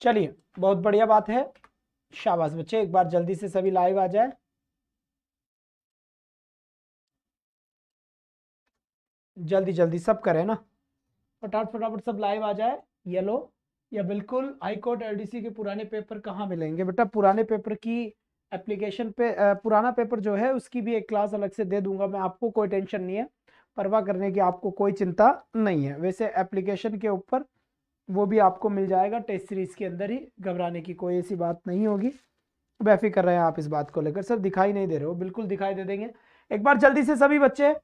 चलिए, बहुत बढ़िया बात है। शाबाश बच्चे, एक बार जल्दी से सभी लाइव आ जाए। जल्दी जल्दी सब करें ना, फटाफट फटाफट सब लाइव आ जाए। ये लो, या बिल्कुल हाई कोर्ट एलडीसी के पुराने पेपर कहाँ मिलेंगे बेटा? पुराने पेपर की एप्लीकेशन पे पुराना पेपर जो है उसकी भी एक क्लास अलग से दे दूंगा मैं आपको, कोई टेंशन नहीं है, परवाह करने की आपको कोई चिंता नहीं है। वैसे एप्लीकेशन के ऊपर वो भी आपको मिल जाएगा टेस्ट सीरीज के अंदर ही, घबराने की कोई ऐसी बात नहीं होगी। बेफिक्र रहे हैं आप इस बात को लेकर। सर दिखाई नहीं दे रहे हो? बिल्कुल दिखाई दे देंगे। एक बार जल्दी से सभी बच्चे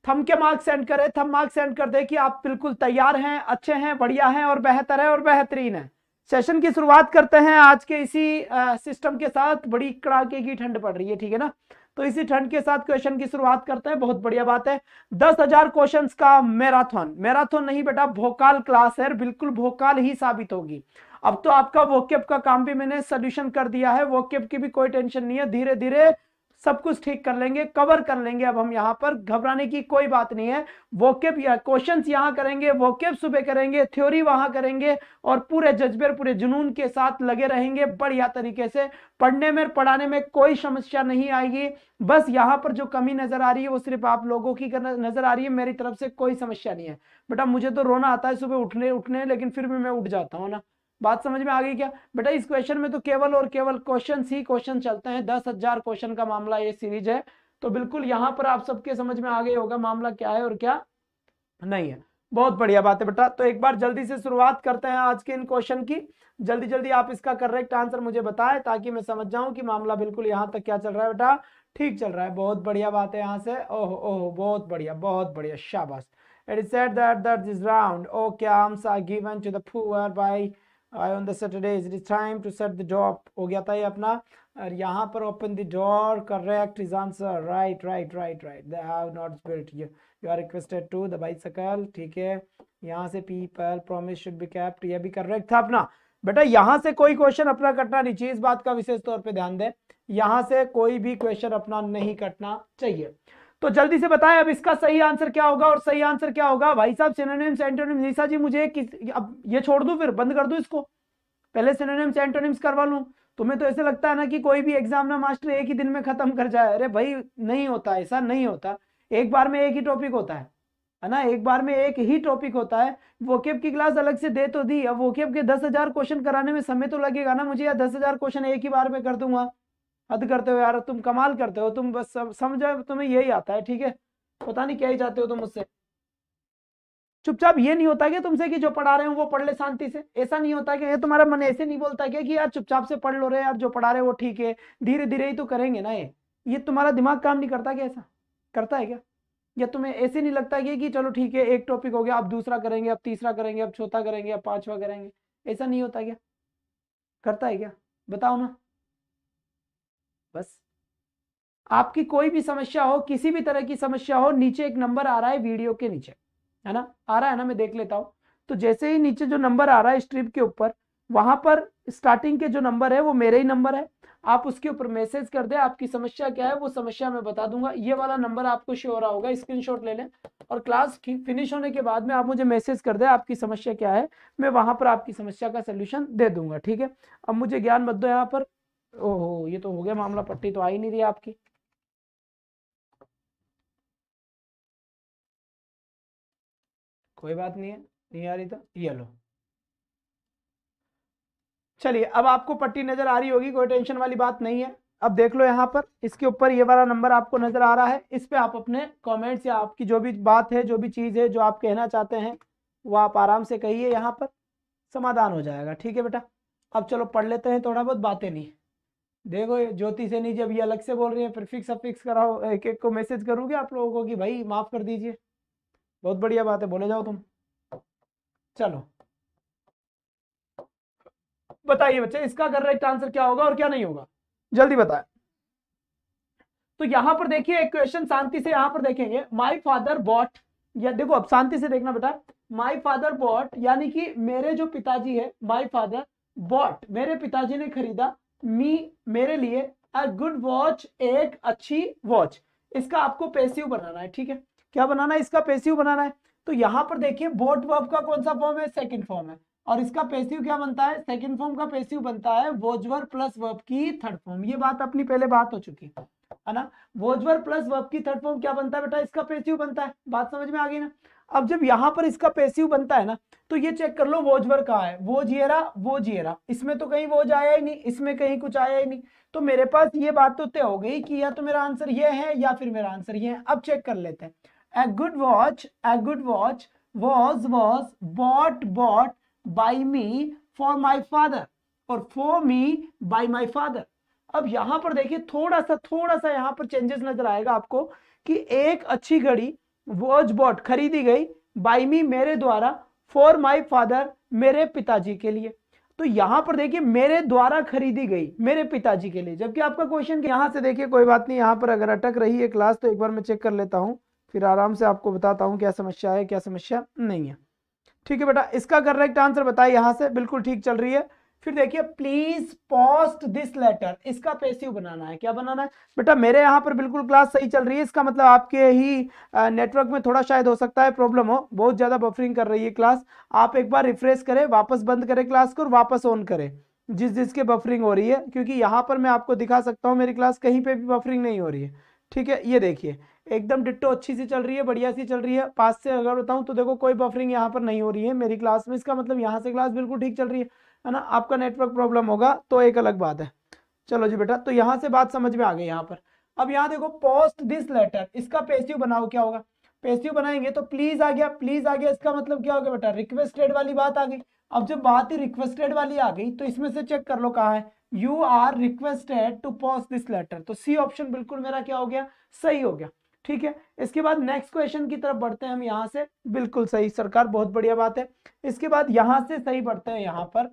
थम के मार्क्स सेंड करें, थम मार्क्स सेंड कर दे कि आप बिल्कुल तैयार हैं, अच्छे हैं, बढ़िया हैं और बेहतर है और बेहतरीन है। सेशन की शुरुआत करते हैं आज के इसी सिस्टम के साथ। बड़ी कड़ाके की ठंड पड़ रही है, ठीक है ना? तो इसी ठंड के साथ क्वेश्चन की शुरुआत करते हैं। बहुत बढ़िया बात है। 10,000 क्वेश्चंस का मैराथन, मैराथन नहीं बेटा, भोकाल क्लास है, बिल्कुल भोकाल ही साबित होगी। अब तो आपका वोकेब का काम भी मैंने सोल्यूशन कर दिया है, वोकेब की भी कोई टेंशन नहीं है, धीरे धीरे सब कुछ ठीक कर लेंगे, कवर कर लेंगे। अब हम यहाँ पर घबराने की कोई बात नहीं है। वोकेब या क्वेश्चंस यहाँ करेंगे, वोकेब सुबह करेंगे, थ्योरी वहां करेंगे और पूरे जज्बे पूरे जुनून के साथ लगे रहेंगे बढ़िया तरीके से। पढ़ने में पढ़ाने में कोई समस्या नहीं आएगी। बस यहाँ पर जो कमी नजर आ रही है वो सिर्फ आप लोगों की नजर आ रही है, मेरी तरफ से कोई समस्या नहीं है। बेटा मुझे तो रोना आता है सुबह उठने उठने, लेकिन फिर भी मैं उठ जाता हूँ ना। बात समझ में आ गई क्या बेटा? इस क्वेश्चन में तो केवल और केवल क्वेश्चन ही क्वेश्चन चलते हैं। 10,000 क्वेश्चन का मामला ये सीरीज है, तो बिल्कुल यहां पर आप सबके समझ में आ गई होगा मामला क्या है और क्या नहीं है। बहुत बढ़िया बात है बेटा। तो एक बार जल्दी से शुरुआत करते हैं आज के इन क्वेश्चन की। जल्दी जल्दी आप इसका करेक्ट आंसर मुझे बताएं ताकि मैं समझ जाऊं कि मामला बिल्कुल यहां तक क्या चल रहा है बेटा, ठीक चल रहा है। बहुत बढ़िया बात है यहां से। ओह ओह, बहुत बढ़िया बहुत बढ़िया, शाबाश। It is said that this round okay arms are given to the poor by on the Saturdays. It is time to set the job। हो गया था ये अपना। और यहाँ पर open the door, correct is answer, right right right right। They have not built you are requested to the bicycle, ठीक है। यहाँ से people promise should be kept, ये भी करेक्ट था अपना। बेटा यहाँ से कोई क्वेश्चन अपना कटना नहीं चाहिए, इस बात का विशेष तौर पे ध्यान दें। यहाँ से कोई भी क्वेश्चन अपना नहीं कटना चाहिए। तो जल्दी से बताएं अब इसका सही आंसर क्या होगा, और सही आंसर क्या होगा भाई साहब? Synonyms antonyms. निशा जी मुझे अब ये छोड़ दूं, फिर बंद कर दूं इसको, पहले सिनोनिम्स एंटोनिम्स करवा लूं। तुम्हें तो ऐसे लगता है ना कि कोई भी एग्जाम ना मास्टर एक ही दिन में खत्म कर जाए। अरे भाई नहीं होता, ऐसा नहीं होता। एक बार में एक ही टॉपिक होता है ना, एक बार में एक ही टॉपिक होता है। वोकेब की क्लास अलग से दे तो दी, अब वोकेब के 10,000 क्वेश्चन कराने में समय तो लगेगा ना मुझे, या 10,000 क्वेश्चन एक ही बार में कर दूंगा? हद करते हो यार, तुम कमाल करते हो। तुम बस समझो तुम्हें यही आता है, ठीक है? पता नहीं क्या ही चाहते हो तुम मुझसे। चुपचाप ये नहीं होता कि तुमसे कि जो पढ़ा रहे हो वो पढ़ ले शांति से, ऐसा नहीं होता कि ये तुम्हारा मन ऐसे नहीं बोलता क्या कि यार चुपचाप से पढ़ लो रे यार, जो पढ़ा रहे हो वो ठीक है, धीरे धीरे ही तो करेंगे ना। ये तुम्हारा दिमाग काम नहीं करता क्या? ऐसा करता है क्या? या तुम्हें ऐसे नहीं लगता कि चलो ठीक है एक टॉपिक हो गया, अब दूसरा करेंगे, अब तीसरा करेंगे, अब चौथा करेंगे, अब पांचवा करेंगे? ऐसा नहीं होता क्या? करता है क्या? बताओ ना। बस आपकी कोई भी समस्या हो, किसी भी तरह की समस्या हो, नीचे एक नंबर आ रहा है वीडियो के नीचे, है ना? आ रहा है ना? मैं देख लेता हूं। तो जैसे ही नीचे जो नंबर आ रहा है स्ट्रिप के ऊपर, वहां पर स्टार्टिंग के जो नंबर है वो मेरे ही नंबर है। आप उसके ऊपर मैसेज कर दे आपकी समस्या क्या है, वो समस्या मैं बता दूंगा। ये वाला नंबर आपको शो हो रहा होगा, स्क्रीनशॉट ले लें और क्लास फिनिश होने के बाद में आप मुझे मैसेज कर दे आपकी समस्या क्या है, मैं वहां पर आपकी समस्या का सोल्यूशन दे दूंगा, ठीक है? अब मुझे ज्ञान मत दो यहाँ पर। ओहो, ये तो हो गया मामला, पट्टी तो आ ही नहीं रही आपकी। कोई बात नहीं है, नहीं आ रही तो ये लो। चलिए अब आपको पट्टी नजर आ रही होगी, कोई टेंशन वाली बात नहीं है। अब देख लो यहाँ पर इसके ऊपर ये वाला नंबर आपको नजर आ रहा है, इस पे आप अपने कमेंट्स या आपकी जो भी बात है, जो भी चीज है जो आप कहना चाहते हैं वो आप आराम से कहिए, यहाँ पर समाधान हो जाएगा, ठीक है बेटा? अब चलो पढ़ लेते हैं, थोड़ा बहुत बातें नहीं। देखो ज्योति सैनी जब ये अलग से बोल रही है, फिर फिक्स अफिक्स कराओ, एक एक को मैसेज करूंगी आप लोगों को कि भाई माफ कर दीजिए। बहुत बढ़िया बात है, बोले जाओ तुम। चलो बताइए बच्चे, इसका करेक्ट आंसर क्या होगा और क्या नहीं होगा, जल्दी बताएं। तो यहां पर देखिए एक क्वेश्चन शांति से यहां पर देखेंगे। माय फादर बॉट, या देखो अब शांति से देखना बेटा। माय फादर बॉट यानी कि मेरे जो पिताजी है, माय फादर बॉट मेरे पिताजी ने खरीदा, मी मेरे लिए, अ गुड वॉच एक अच्छी वॉच। इसका आपको पैसिव बनाना है, ठीक है? क्या बनाना है? इसका पैसिव बनाना है। तो यहां पर देखिए बोट वर्ब का कौन सा फॉर्म है? सेकंड फॉर्म है। और इसका पैसिव क्या बनता है, सेकंड फॉर्म का पैसिव बनता है वॉज वर्ब प्लस वर्ब की थर्ड फॉर्म। ये बात अपनी पहले बात हो चुकी है ना। वॉज वर्ब प्लस वर्ब की थर्ड फॉर्म क्या बनता है बेटा, इसका पैसिव बनता है। बात समझ में आ गई ना। अब जब यहां पर इसका पैसिव बनता है ना, तो ये चेक कर लो वॉज वर्ब कहाँ है, वो जिएरा, इसमें तो कहीं वॉज आया ही नहीं, इसमें कहीं कुछ आया ही नहीं। तो मेरे पास ये बात तो तय हो गई कि या तो मेरा आंसर ये है या फिर मेरा आंसर ये है। अब चेक कर लेते हैं। A good watch was bought by me for my father और for me by my father। अब यहां पर देखिए थोड़ा सा यहां पर चेंजेस नजर आएगा आपको कि एक अच्छी घड़ी was bought खरीदी गई by me मेरे द्वारा, for my father मेरे पिताजी के लिए। तो यहां पर देखिए मेरे द्वारा खरीदी गई मेरे पिताजी के लिए, जबकि आपका क्वेश्चन यहां से देखिए कोई बात नहीं, यहां पर अगर अटक रही है क्लास तो एक बार मैं चेक कर लेता हूं, फिर आराम से आपको बताता हूं क्या समस्या है क्या समस्या नहीं है। ठीक है बेटा, इसका करेक्ट आंसर बताइए, यहां से बिल्कुल ठीक चल रही है। फिर देखिए प्लीज पोस्ट दिस लेटर, इसका पैसिव बनाना है। क्या बनाना है बेटा, मेरे यहां पर बिल्कुल क्लास सही चल रही है, इसका मतलब आपके ही नेटवर्क में थोड़ा शायद हो सकता है प्रॉब्लम हो, बहुत ज्यादा बफरिंग कर रही है क्लास। आप एक बार रिफ्रेश करें, वापस बंद करें क्लास को और वापस ऑन करें जिसके बफरिंग हो रही है, क्योंकि यहां पर मैं आपको दिखा सकता हूं मेरी क्लास कहीं पे भी बफरिंग नहीं हो रही है। ठीक है, ये देखिए एकदम डिट्टो अच्छी सी चल रही है, बढ़िया सी चल रही है। पास से अगर बताऊं तो देखो कोई बफरिंग यहाँ पर नहीं हो रही है मेरी क्लास में, इसका मतलब यहाँ से क्लास बिल्कुल ठीक चल रही है ना। आपका नेटवर्क प्रॉब्लम होगा तो एक अलग बात है। चलो जी बेटा, तो यहाँ से बात समझ में आ गई यहाँ पर। अब यहाँ देखो पोस्ट दिस लेटर, इसका पैसिव बनाओ, क्या होगा, पैसिव बनाएंगे तो प्लीज आ गया, प्लीज आ गया, इसका मतलब क्या होगा बेटा, रिक्वेस्टेड वाली बात आ गई। अब जब बात ही रिक्वेस्टेड वाली आ गई तो इसमें से चेक कर लो कहाँ है, you are requested to post this letter, तो सी ऑप्शन बिल्कुल मेरा क्या हो गया, सही हो गया। ठीक है, इसके बाद नेक्स्ट क्वेश्चन की तरफ बढ़ते हैं हम यहां से, बिल्कुल सही सरकार, बहुत बढ़िया बात है। इसके बाद यहां से सही बढ़ते हैं यहां पर,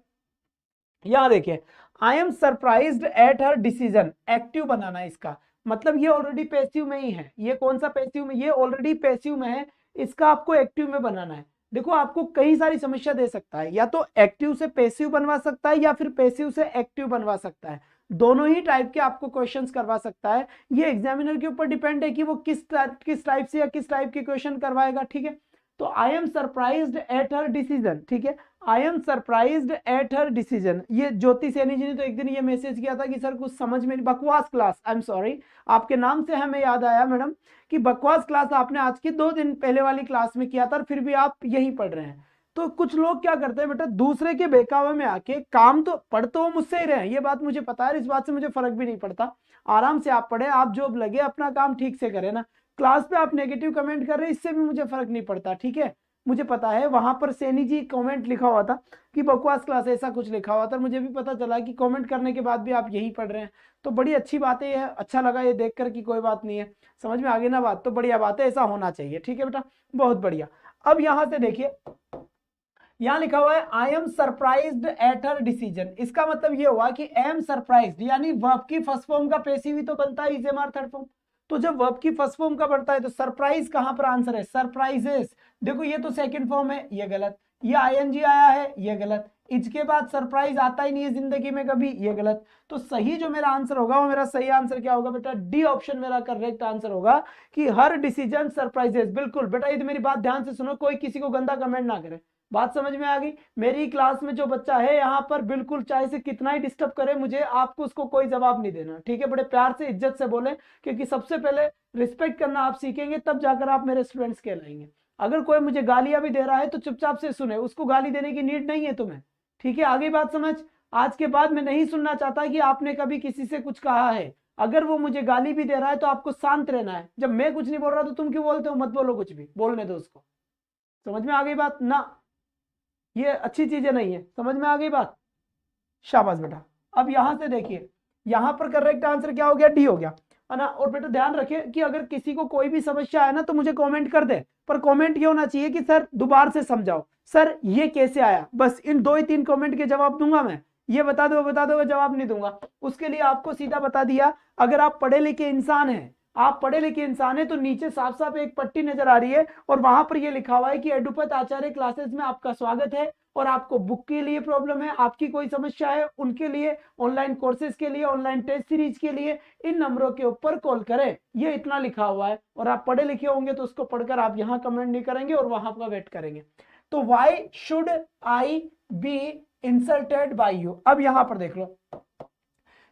यहां देखिए I am surprised at her decision, active बनाना है इसका, मतलब ये ऑलरेडी पैसिव में ही है। ये कौन सा पैसिव में, ये ऑलरेडी पैसिव में है, इसका आपको एक्टिव में बनाना है। देखो आपको कई सारी समस्या दे सकता है, या तो एक्टिव से पैसिव बनवा सकता है या फिर पैसिव से एक्टिव बनवा सकता है, दोनों ही टाइप के आपको क्वेश्चंस करवा सकता है। ये एग्जामिनर के ऊपर डिपेंड है कि वो किस टाइप से या किस टाइप के क्वेश्चन करवाएगा। ठीक है, तो आई am surprised at her decision, ठीक है, आई am surprised at her decision. ये ज्योति सैनी जी ने तो एक दिन ये मैसेज किया था कि सर कुछ समझ में नहीं, बकवास क्लास, आई एम सॉरी, आपके नाम से हमें याद आया मैडम कि बकवास क्लास आपने आज की 2 दिन पहले वाली क्लास में किया था और फिर भी आप यही पढ़ रहे हैं। तो कुछ लोग क्या करते हैं बेटा, दूसरे के बहकावे में आके काम तो पढ़ तो वो मुझसे ही रहे, ये बात मुझे पता है, इस बात से मुझे फर्क भी नहीं पड़ता। आराम से आप पढ़े, आप जॉब लगे, अपना काम ठीक से करें ना। क्लास पे आप नेगेटिव कमेंट कर रहे हैं, इससे भी मुझे फर्क नहीं पड़ता। ठीक है, मुझे पता है वहां पर सैनी जी कमेंट लिखा हुआ था कि बकवास क्लास, ऐसा कुछ लिखा हुआ था, मुझे भी पता चला कि कमेंट करने के बाद भी आप यही पढ़ रहे हैं। तो बड़ी अच्छी बात है, अच्छा लगा ये देखकर कि कोई बात नहीं है, समझ में आ गई ना बात, तो बढ़िया बात है, ऐसा होना चाहिए। ठीक है बेटा, बहुत बढ़िया। अब यहां से देखिए यहां लिखा हुआ है आई am surprised at her decision, इसका मतलब ये हुआ कि एम सरप्राइज्ड, यानी वर्ब की फर्स्ट फॉर्म का पैसिव ही तो बनता है इज थर्ड फॉर्म। तो जब वर्ब की फर्स्ट फॉर्म का बनता है तो सरप्राइज कहां पर आंसर है, सरप्राइजेस। देखो ये तो सेकंड फॉर्म है, ये गलत, ये आईएनजी आया है, ये गलत, इसके बाद सरप्राइज आता ही नहीं है जिंदगी में कभी, ये गलत। तो सही जो मेरा आंसर होगा वो मेरा सही आंसर क्या होगा बेटा, डी ऑप्शन मेरा करेक्ट आंसर होगा कि हर डिसीजन सरप्राइजेस। बिल्कुल बेटा, ये मेरी बात ध्यान से सुनो, कोई किसी को गंदा कमेंट ना करे, बात समझ में आ गई। मेरी क्लास में जो बच्चा है यहाँ पर बिल्कुल चाहे से कितना ही डिस्टर्ब करे मुझे, आपको उसको कोई जवाब नहीं देना। ठीक है, बड़े प्यार से इज्जत से बोले, क्योंकि सबसे पहले रिस्पेक्ट करना आप सीखेंगे तब जाकर आप मेरे स्टूडेंट्स कहलाएंगे। अगर कोई मुझे गालियां भी दे रहा है तो चुपचाप से सुने, उसको गाली देने की नीड नहीं है तुम्हें। ठीक है, आगे बात समझ। आज के बाद मैं नहीं सुनना चाहता कि आपने कभी किसी से कुछ कहा है। अगर वो मुझे गाली भी दे रहा है तो आपको शांत रहना है। जब मैं कुछ नहीं बोल रहा तो तुम क्यों बोलते हो, मत बोलो कुछ भी, बोलने दो उसको। समझ में आ गई बात ना, ये अच्छी चीजें नहीं है, समझ में आ गई बात, शाबाश बेटा। अब यहां से देखिए यहां पर करेक्ट आंसर क्या हो गया, डी हो गया, है ना। और बेटा ध्यान रखिए कि अगर किसी को कोई भी समस्या है ना तो मुझे कमेंट कर दे, पर कमेंट ये होना चाहिए कि सर दोबारा से समझाओ, सर ये कैसे आया, बस इन 2 ही 3 कमेंट के जवाब दूंगा मैं, ये बता दो जवाब नहीं दूंगा। उसके लिए आपको सीधा बता दिया, अगर आप पढ़े लिखे इंसान हैं, आप पढ़े लिखे इंसान है तो नीचे साफ साफ एक पट्टी नजर आ रही है और वहां पर ये लिखा हुआ है कि एडुपत आचार्य क्लासेस में आपका स्वागत है, और आपको बुक के लिए प्रॉब्लम है, आपकी कोई समस्या है, उनके लिए, ऑनलाइन कोर्सेज के लिए, ऑनलाइन टेस्ट सीरीज के लिए इन नंबरों के ऊपर कॉल करें। ये इतना लिखा हुआ है, और आप पढ़े लिखे होंगे तो उसको पढ़कर आप यहाँ कमेंट नहीं करेंगे और वहां का वेट करेंगे। तो why should I be insulted by you. अब यहां पर देख लो,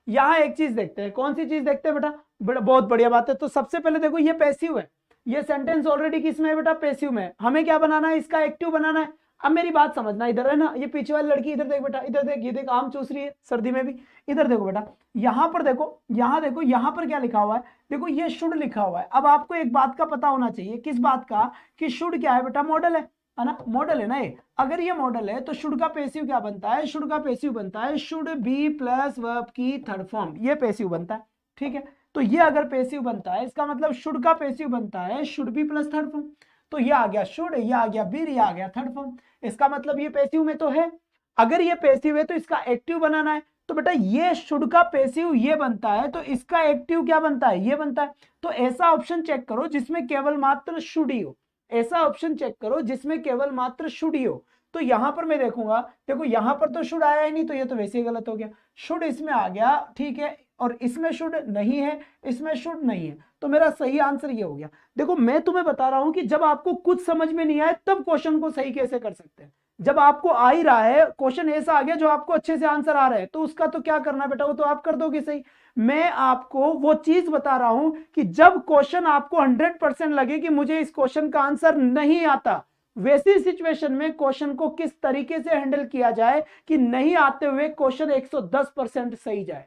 यहां एक चीज देखते हैं, कौन सी चीज देखते हैं बेटा, बहुत बढ़िया बात है। तो सबसे पहले देखो ये पैसिव है, ये सेंटेंस ऑलरेडी किस में है बेटा, पैसिव में। हमें क्या बनाना है, इसका एक्टिव बनाना है। अब मेरी बात समझना, इधर है ना, ये पीछे वाली लड़की, इधर देख बेटा, इधर देख, ये देख आम चूस रही है सर्दी में भी। इधर देखो बेटा, यहां पर देखो, यहां देखो, यहां पर क्या लिखा हुआ है, देखो ये शुड लिखा हुआ है। अब आपको एक बात का पता होना चाहिए, किस बात का, कि शुड क्या है बेटा, मॉडल है ना, मॉडल है ना ये। अगर ये मॉडल है तो शुड का पैसिव क्या बनता है, शुड का पैसिव बनता है शुड बी प्लस वर्ब की थर्ड फॉर्म, ये पैसिव बनता है। ठीक है, तो ये अगर पैसिव बनता है, इसका मतलब शुड का पैसिव बनता है should be plus third form. तो ये आ गया शुड, ये आ गया बी, ये आ गया थर्ड फॉर्म। इसका मतलब ये पैसिव में तो है। अगर ये पैसिव है तो इसका एक्टिव बनाना है। तो बेटा ये शुड का पैसिव ये बनता है, तो इसका एक्टिव क्या बनता है, ये बनता है। तो ऐसा ऑप्शन चेक करो जिसमें केवल मात्र शुड ही हो, ऐसा ऑप्शन चेक करो जिसमें केवल मात्र शुड ही हो। तो यहां पर मैं देखूंगा, देखो यहां पर तो शुड आया ही नहीं, तो ये तो वैसे ही गलत हो गया। शुड इसमें आ गया, ठीक है, और इसमें शुड नहीं है, इसमें शुड नहीं है, तो मेरा सही आंसर ये हो गया। देखो मैं तुम्हें बता रहा हूं कि जब आपको कुछ समझ में नहीं आए तब क्वेश्चन को सही कैसे कर सकते हैं। जब आपको आ ही रहा है, क्वेश्चन ऐसा आ गया जो आपको अच्छे से आंसर आ रहा है, तो उसका तो क्या करना बेटा, वो तो आप कर दोगे सही। मैं आपको वो चीज बता रहा हूं कि जब क्वेश्चन आपको 100% लगे कि मुझे इस क्वेश्चन का आंसर नहीं आता, वैसी सिचुएशन में क्वेश्चन को किस तरीके से हैंडल किया जाए कि नहीं आते हुए क्वेश्चन 110% सही जाए,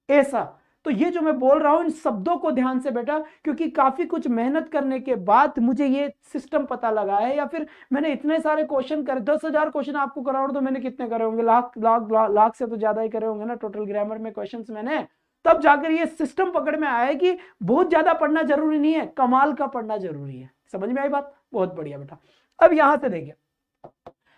ऐसा। तो ये जो मैं बोल रहा हूं इन शब्दों को ध्यान से बेटा, क्योंकि काफी कुछ मेहनत करने के बाद मुझे ये सिस्टम पता लगा है, या फिर मैंने इतने सारे क्वेश्चन करे, 10,000 क्वेश्चन आपको कराऊं तो मैंने कितने करे होंगे, लाख लाख लाख से तो ज्यादा ही करे होंगे ना टोटल ग्रामर में क्वेश्चंस मैंने। तब जाकर ये सिस्टम पकड़ में आया है कि बहुत ज्यादा पढ़ना जरूरी नहीं है, कमाल का पढ़ना जरूरी है। समझ में आई बात, बहुत बढ़िया बेटा। अब यहां से देखिए,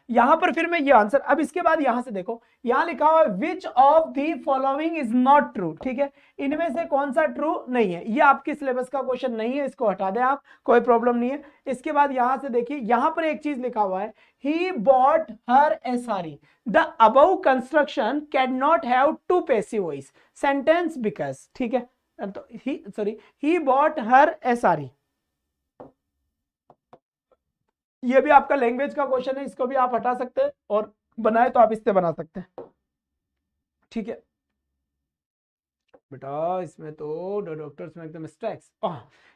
यहां पर फिर मैं ये आंसर, अब इसके बाद यहां से देखो, यहां लिखा हुआ है which of the following is not true. ठीक है, इनमें से कौन सा ट्रू नहीं है, ये आपके सिलेबस का क्वेश्चन नहीं है, इसको हटा दें आप, कोई प्रॉब्लम नहीं है। इसके बाद यहां से देखिए, यहां पर एक चीज लिखा हुआ है, he bought her a sari, the above construction can not have to passive voice sentence because. ठीक है, तो ही बॉट हर ए साड़ी, ये भी आपका लैंग्वेज का क्वेश्चन है, इसको भी आप हटा सकते हैं, और बनाए तो आप इससे बना सकते हैं। ठीक है बेटा, इसमें तो डॉक्टर्स में एकदम मिस्टेक्स।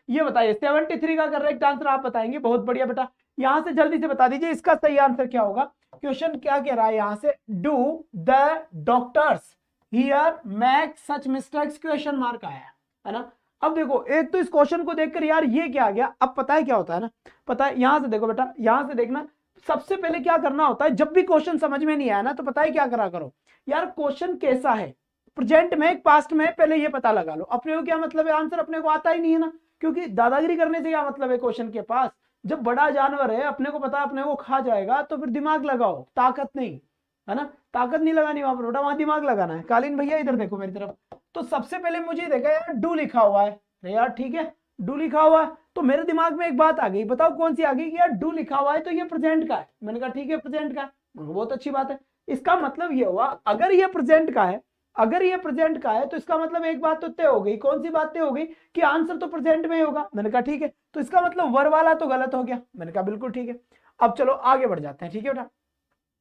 ये बताइए 73 का करेक्ट आंसर आप बताएंगे, बहुत बढ़िया बेटा। यहां से जल्दी से बता दीजिए इसका सही आंसर क्या होगा। क्वेश्चन क्या कह रहा है यहां से, do the doctors here make such mistakes, question mark आया है ना। अब देखो, एक तो इस क्वेश्चन को देखकर यार ये क्या आ गया, अब पता है क्या होता है ना, पता है, यहां से देखो बेटा, यहां से देखना, सबसे पहले क्या करना होता है, जब भी क्वेश्चन समझ में नहीं आया ना, तो पता है क्या करा करो यार, क्वेश्चन कैसा है, प्रेजेंट में पास्ट में, पहले ये पता लगा लो। अपने को क्या मतलब है, आंसर अपने को आता ही नहीं है ना, क्योंकि दादागिरी करने से क्या मतलब है क्वेश्चन के पास। जब बड़ा जानवर है, अपने को पता अपने को खा जाएगा, तो फिर दिमाग लगाओ, ताकत नहीं, है ना, ताकत नहीं लगानी वहां पर बेटा, वहां दिमाग लगाना है। कालीन भैया इधर देखो मेरी तरफ। तो सबसे पहले मुझे देखा यार डू लिखा हुआ है, यार ठीक है, डू लिखा हुआ है, तो मेरे दिमाग में एक बात आ गई, बताओ कौन सी आ गई, कि यार डू लिखा हुआ है तो ये प्रेजेंट का है। मैंने कहा ठीक है प्रेजेंट का है, बहुत अच्छी बात है। इसका मतलब ये हुआ, अगर ये प्रेजेंट का है, अगर ये प्रेजेंट का है, तो इसका मतलब एक बात तो तय हो गई, कौन सी बात तय हो गई, कि आंसर तो प्रेजेंट में ही होगा। मैंने कहा ठीक है, तो इसका मतलब वर वाला तो गलत हो गया। मैंने कहा बिल्कुल ठीक है। अब चलो आगे बढ़ जाते हैं, ठीक है बेटा।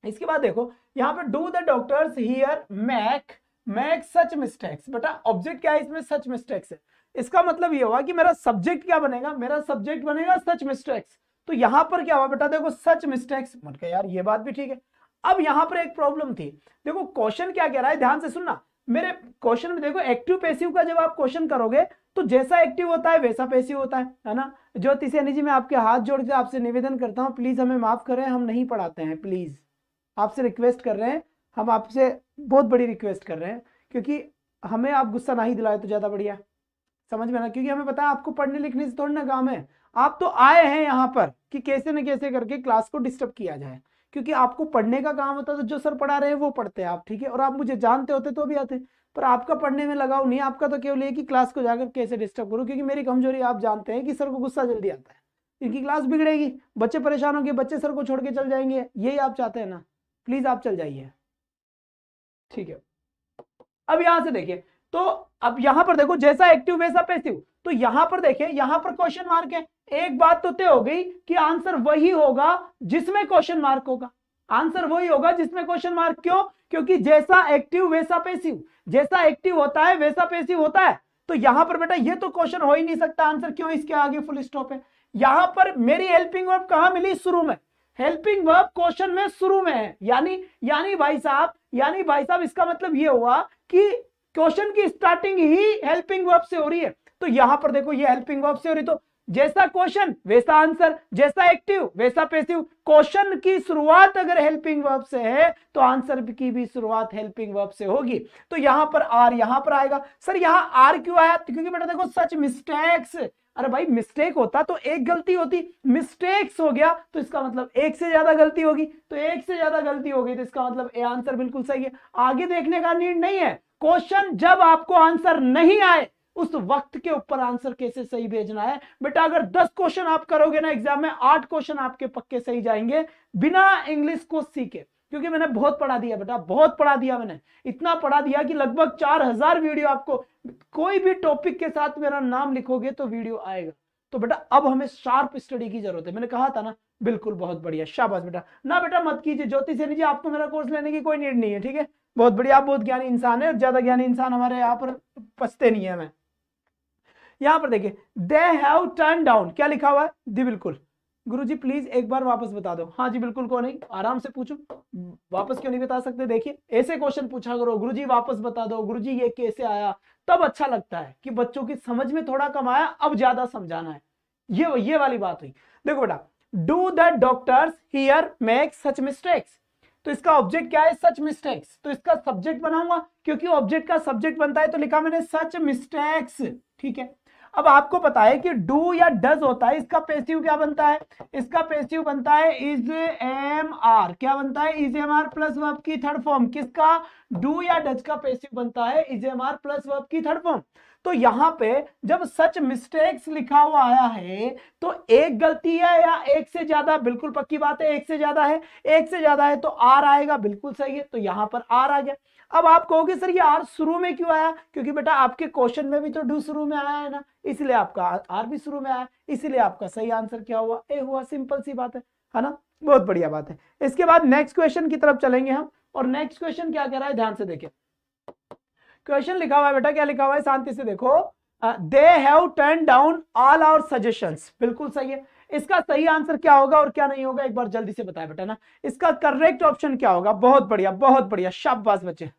इसके बाद देखो यहाँ पे do the doctors here make such mistakes, बेटा ऑब्जेक्ट क्या है इसमें, सच मिस्टेक्स है। इसका मतलब ये हुआ कि मेरा सब्जेक्ट क्या बनेगा, मेरा सब्जेक्ट बनेगा सच मिस्टेक्स। तो यहां पर क्या हुआ बेटा, देखो सच मिस्टेक्स, मतलब यार ये बात भी ठीक है। अब यहां पर एक प्रॉब्लम थी, देखो क्वेश्चन क्या कह रहा है, ध्यान से सुनना मेरे क्वेश्चन में। देखो एक्टिव पैसिव का जब आप क्वेश्चन करोगे, तो जैसा एक्टिव होता है वैसा पैसिव होता है ना। ज्योति सैनी जी, मैं आपके हाथ जोड़ के आपसे निवेदन करता हूं, प्लीज हमें माफ करें, हम नहीं पढ़ाते हैं, प्लीज आपसे रिक्वेस्ट कर रहे हैं, हम आपसे बहुत बड़ी रिक्वेस्ट कर रहे हैं, क्योंकि हमें आप गुस्सा ना ही दिलाए तो ज्यादा बढ़िया, समझ में ना, क्योंकि हमें पता है आपको पढ़ने लिखने से थोड़ा ना काम है। आप तो आए हैं यहाँ पर कि कैसे न कैसे करके क्लास को डिस्टर्ब किया जाए, क्योंकि आपको पढ़ने का काम होता है, तो जो सर पढ़ा रहे हैं वो पढ़ते हैं आप, ठीक है, और आप मुझे जानते होते तो भी आते, पर आपका पढ़ने में लगाव नहीं, आपका तो केवल ये कि क्लास को जाकर कैसे डिस्टर्ब करूँ, क्योंकि मेरी कमजोरी आप जानते हैं कि सर को गुस्सा जल्दी आता है, इनकी क्लास बिगड़ेगी, बच्चे परेशान होंगे, बच्चे सर को छोड़ के चल जाएंगे, यही आप चाहते हैं ना, प्लीज आप चल जाइए, ठीक है। अब यहां से देखिए, तो अब यहां पर देखो जैसा एक्टिव वैसा पैसिव, तो यहां पर देखिए, यहां पर क्वेश्चन मार्क है। एक बात तो तय हो गई कि आंसर वही होगा जिसमें क्वेश्चन मार्क होगा, आंसर वही होगा जिसमें क्वेश्चन मार्क। क्यों? क्योंकि जैसा एक्टिव वैसा पैसिव, जैसा एक्टिव होता है वैसा पैसिव होता है। तो यहां पर बेटा ये तो क्वेश्चन हो ही नहीं सकता आंसर, क्यों? इसके आगे फुल स्टॉप है। यहां पर मेरी हेल्पिंग वर्ब कहां मिली? शुरू में। हेल्पिंग वर्ब क्वेश्चन में शुरू में है, यानी भाई साहब इसका मतलब ये हुआ कि क्वेश्चन की स्टार्टिंग ही हेल्पिंग वर्ब से हो रही है। तो यहां पर देखो ये हेल्पिंग वर्ब से हो रही, तो जैसा क्वेश्चन वैसा आंसर, जैसा एक्टिव वैसा पैसिव। क्वेश्चन की शुरुआत अगर हेल्पिंग वर्ब से है तो आंसर की भी शुरुआत हेल्पिंग वर्ब से होगी। तो यहां पर आर यहां पर आएगा। सर यहां आर क्यों आया? क्योंकि बेटा देखो सच मिस्टेक्स, अरे भाई मिस्टेक होता तो एक गलती होती, मिस्टेक्स हो गया तो इसका मतलब एक से ज्यादा गलती होगी, तो एक से ज्यादा गलती होगी तो इसका मतलब ए आंसर बिल्कुल सही है। आगे देखने का नीड नहीं है। क्वेश्चन जब आपको आंसर नहीं आए उस वक्त के ऊपर आंसर कैसे सही भेजना है। बेटा अगर 10 क्वेश्चन आप करोगे ना एग्जाम में, 8 क्वेश्चन आपके पक्के सही जाएंगे बिना इंग्लिश को सीखे, क्योंकि मैंने बहुत पढ़ा दिया बेटा, बहुत पढ़ा दिया मैंने, इतना पढ़ा दिया कि लगभग 4000 वीडियो आपको, कोई भी टॉपिक के साथ मेरा नाम लिखोगे तो वीडियो आएगा। तो बेटा अब हमें शार्प स्टडी की जरूरत है, मैंने कहा था ना। बिल्कुल, बहुत बढ़िया, शाबाश बेटा। ना बेटा मत कीजिए ज्योति सेनी जी, आपको मेरा कोर्स लेने की कोई नीड नहीं है, ठीक है। बहुत बढ़िया, आप बहुत ज्ञानी इंसान है, और ज्यादा ज्ञानी इंसान हमारे यहाँ पर पछते नहीं है हमें। यहां पर देखिए दे हैव टर्न डाउन, क्या लिखा हुआ है? दी बिल्कुल। गुरुजी प्लीज एक बार वापस बता दो। हाँ जी बिल्कुल, को नहीं, आराम से पूछो, वापस क्यों नहीं बता सकते? देखिए ऐसे क्वेश्चन पूछा करो, गुरुजी वापस बता दो, गुरुजी ये कैसे आया, तब अच्छा लगता है कि बच्चों की समझ में थोड़ा कम आया, अब ज्यादा समझाना है। ये वाली बात हुई। देखो बेटा, do the doctors here make such mistakes, तो इसका ऑब्जेक्ट क्या है? Such mistakes. तो इसका सब्जेक्ट बनाऊंगा, क्योंकि ऑब्जेक्ट का सब्जेक्ट बनता है, तो लिखा मैंने सच मिस्टेक्स, ठीक है। अब आपको पता है कि डू या डज होता है, इसका पैसिव क्या बनता है? इसका पैसिव बनता है इज एम आर, क्या बनता है? Is M are plus verb की थर्ड फॉर्म। किसका? डू या डज का पैसिव बनता है is M are plus verb की थर्ड फॉर्म। तो यहां पे जब सच मिस्टेक्स लिखा हुआ आया है तो एक गलती है या एक से ज्यादा? बिल्कुल पक्की बात है, एक से ज्यादा है। एक से ज्यादा है तो आर आएगा, बिल्कुल सही है। तो यहां पर आर आ गया। अब आप कहोगे सर ये आर शुरू में क्यों आया? क्योंकि बेटा आपके क्वेश्चन में भी तो डू शुरू में आया है ना, इसलिए आपका आर भी शुरू में आया, इसलिए आपका सही आंसर क्या हुआ? ए हुआ। सिंपल सी बात है ना। बहुत बढ़िया बात है। इसके बाद नेक्स्ट क्वेश्चन की तरफ चलेंगे हम, और नेक्स्ट क्वेश्चन क्या कह रहा है, ध्यान से देखिए। क्वेश्चन लिखा हुआ है बेटा, क्या लिखा हुआ है? शांति से देखो। They have turn down all our suggestions, बिल्कुल सही है। इसका सही आंसर क्या होगा और क्या नहीं होगा, एक बार जल्दी से बताए बेटा ना। इसका करेक्ट ऑप्शन क्या होगा? बहुत बढ़िया, बहुत बढ़िया, शाबाश बच्चे।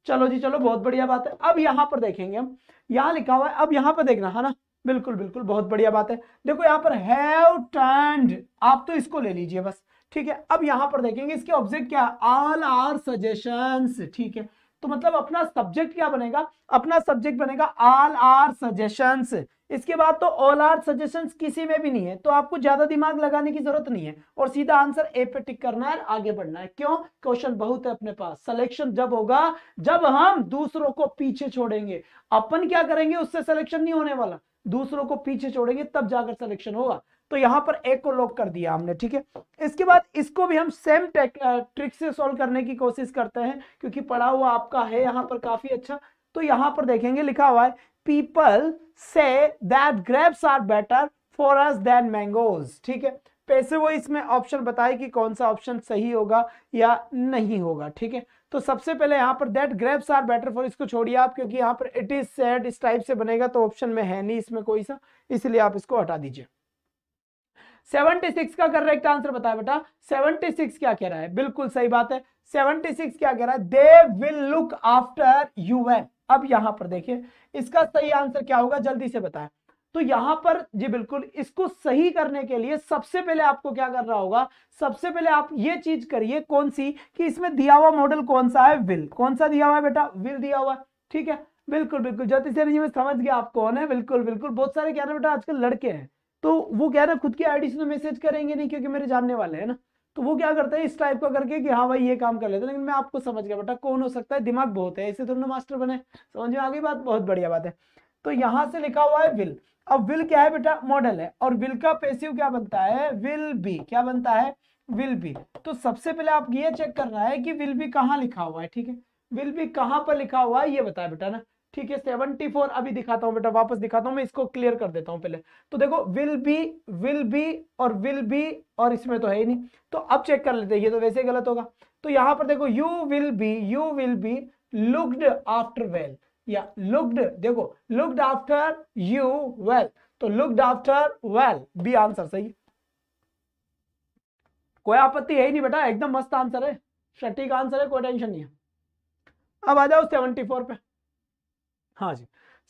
चलो जी चलो, बहुत बढ़िया बात है। अब यहां पर देखेंगे हम, यहां लिखा हुआ है, अब यहां पर देखना है ना। बिल्कुल बिल्कुल, बहुत बढ़िया बात है। देखो यहां पर हैव टर्न्ड, आप तो इसको ले लीजिए बस, ठीक है। अब यहां पर देखेंगे इसके ऑब्जेक्ट क्या? ऑल आवर सजेशंस, ठीक है। तो मतलब अपना सब्जेक्ट क्या बनेगा? अपना सब्जेक्ट बनेगा ऑल आवर सजेशंस। इसके बाद तो ऑल आवर सजेशंस किसी में भी नहीं है, तो आपको ज्यादा दिमाग लगाने की जरूरत नहीं है, और सीधा आंसर ए पे टिक करना है, आगे बढ़ना है। क्यों? क्वेश्चन बहुत है अपने पास। सिलेक्शन जब होगा जब हम दूसरों को पीछे छोड़ेंगे। अपन क्या करेंगे उससे सिलेक्शन नहीं होने वाला, दूसरों को पीछे छोड़ेंगे तब जाकर सिलेक्शन होगा। तो यहां पर एक को लॉक कर दिया हमने, ठीक है। इसके बाद इसको भी हम सेम ट्रिक से सॉल्व करने की कोशिश करते हैं, क्योंकि पढ़ा हुआ आपका है यहां पर काफी अच्छा। तो यहां पर देखेंगे लिखा हुआ है पीपल से that grapes are better for us than mangoes, ठीक है। पैसे वो इसमें ऑप्शन बताए कि कौन सा ऑप्शन सही होगा या नहीं होगा, ठीक है। तो सबसे पहले यहाँ पर that grapes are better for, इसको छोड़िए आप, क्योंकि यहाँ पर इट इज सेड इस टाइप से बनेगा तो ऑप्शन में है नहीं इसमें कोई सा, इसलिए आप इसको हटा दीजिए। 76 का करेक्ट आंसर बताया बेटा। 76 क्या कह रहा है? बिल्कुल सही बात है। 76 क्या कह रहा है? They will look after you well. अब यहां पर देखिए इसका सही आंसर क्या होगा, जल्दी से बताएं। तो यहां पर जी बिल्कुल, इसको सही करने के लिए सबसे पहले आपको क्या करना होगा? सबसे पहले आप ये चीज करिए, कौन सी, कि इसमें दिया हुआ मॉडल कौन सा है? विल। कौन सा दिया हुआ है बेटा? विल दिया हुआ है, ठीक है। बिल्कुल बिल्कुल ज्योति जी मैं समझ गया आप कौन है। बिल्कुल बिल्कुल, बहुत सारे क्या है बेटा आजकल लड़के हैं, तो वो कह रहे हैं खुद की आईडी से तो मैसेज करेंगे नहीं क्योंकि मेरे जानने वाले हैं ना, तो वो क्या करते हैं इस टाइप का करके कि हाँ भाई ये काम कर लेते हैं। लेकिन मैं आपको समझ गया बेटा कौन हो सकता है, दिमाग बहुत है, ऐसे थोड़ा मास्टर बने। समझ में आ गई बात? बहुत बढ़िया बात है। तो यहां से लिखा हुआ है विल। अब विल क्या है बेटा? मॉडल है, और विल का पैसिव क्या बनता है? Will be. क्या बनता है? Will be. तो सबसे पहले आप ये चेक करना है कि विल बी कहाँ लिखा हुआ है, ठीक है। विल बी कहां पर लिखा हुआ है ये बताया बेटा ना। ठीक है 74 अभी दिखाता हूं बेटा, वापस दिखाता हूं, मैं इसको क्लियर कर देता हूं पहले। तो देखो विल बी और विल बी, और इसमें तो है ही नहीं, तो अब चेक कर लेते हैं, ये तो वैसे ही गलत होगा। तो यहां पर देखो you will be looked after well, या लुक्ड, देखो लुक्ड आफ्टर यू वेल, तो looked after well, B answer सही। कोई आपत्ति है ही नहीं बेटा, एकदम मस्त आंसर है, सटीक आंसर है, कोई टेंशन नहीं है। अब आ जाओ 74 पे। हाँ जी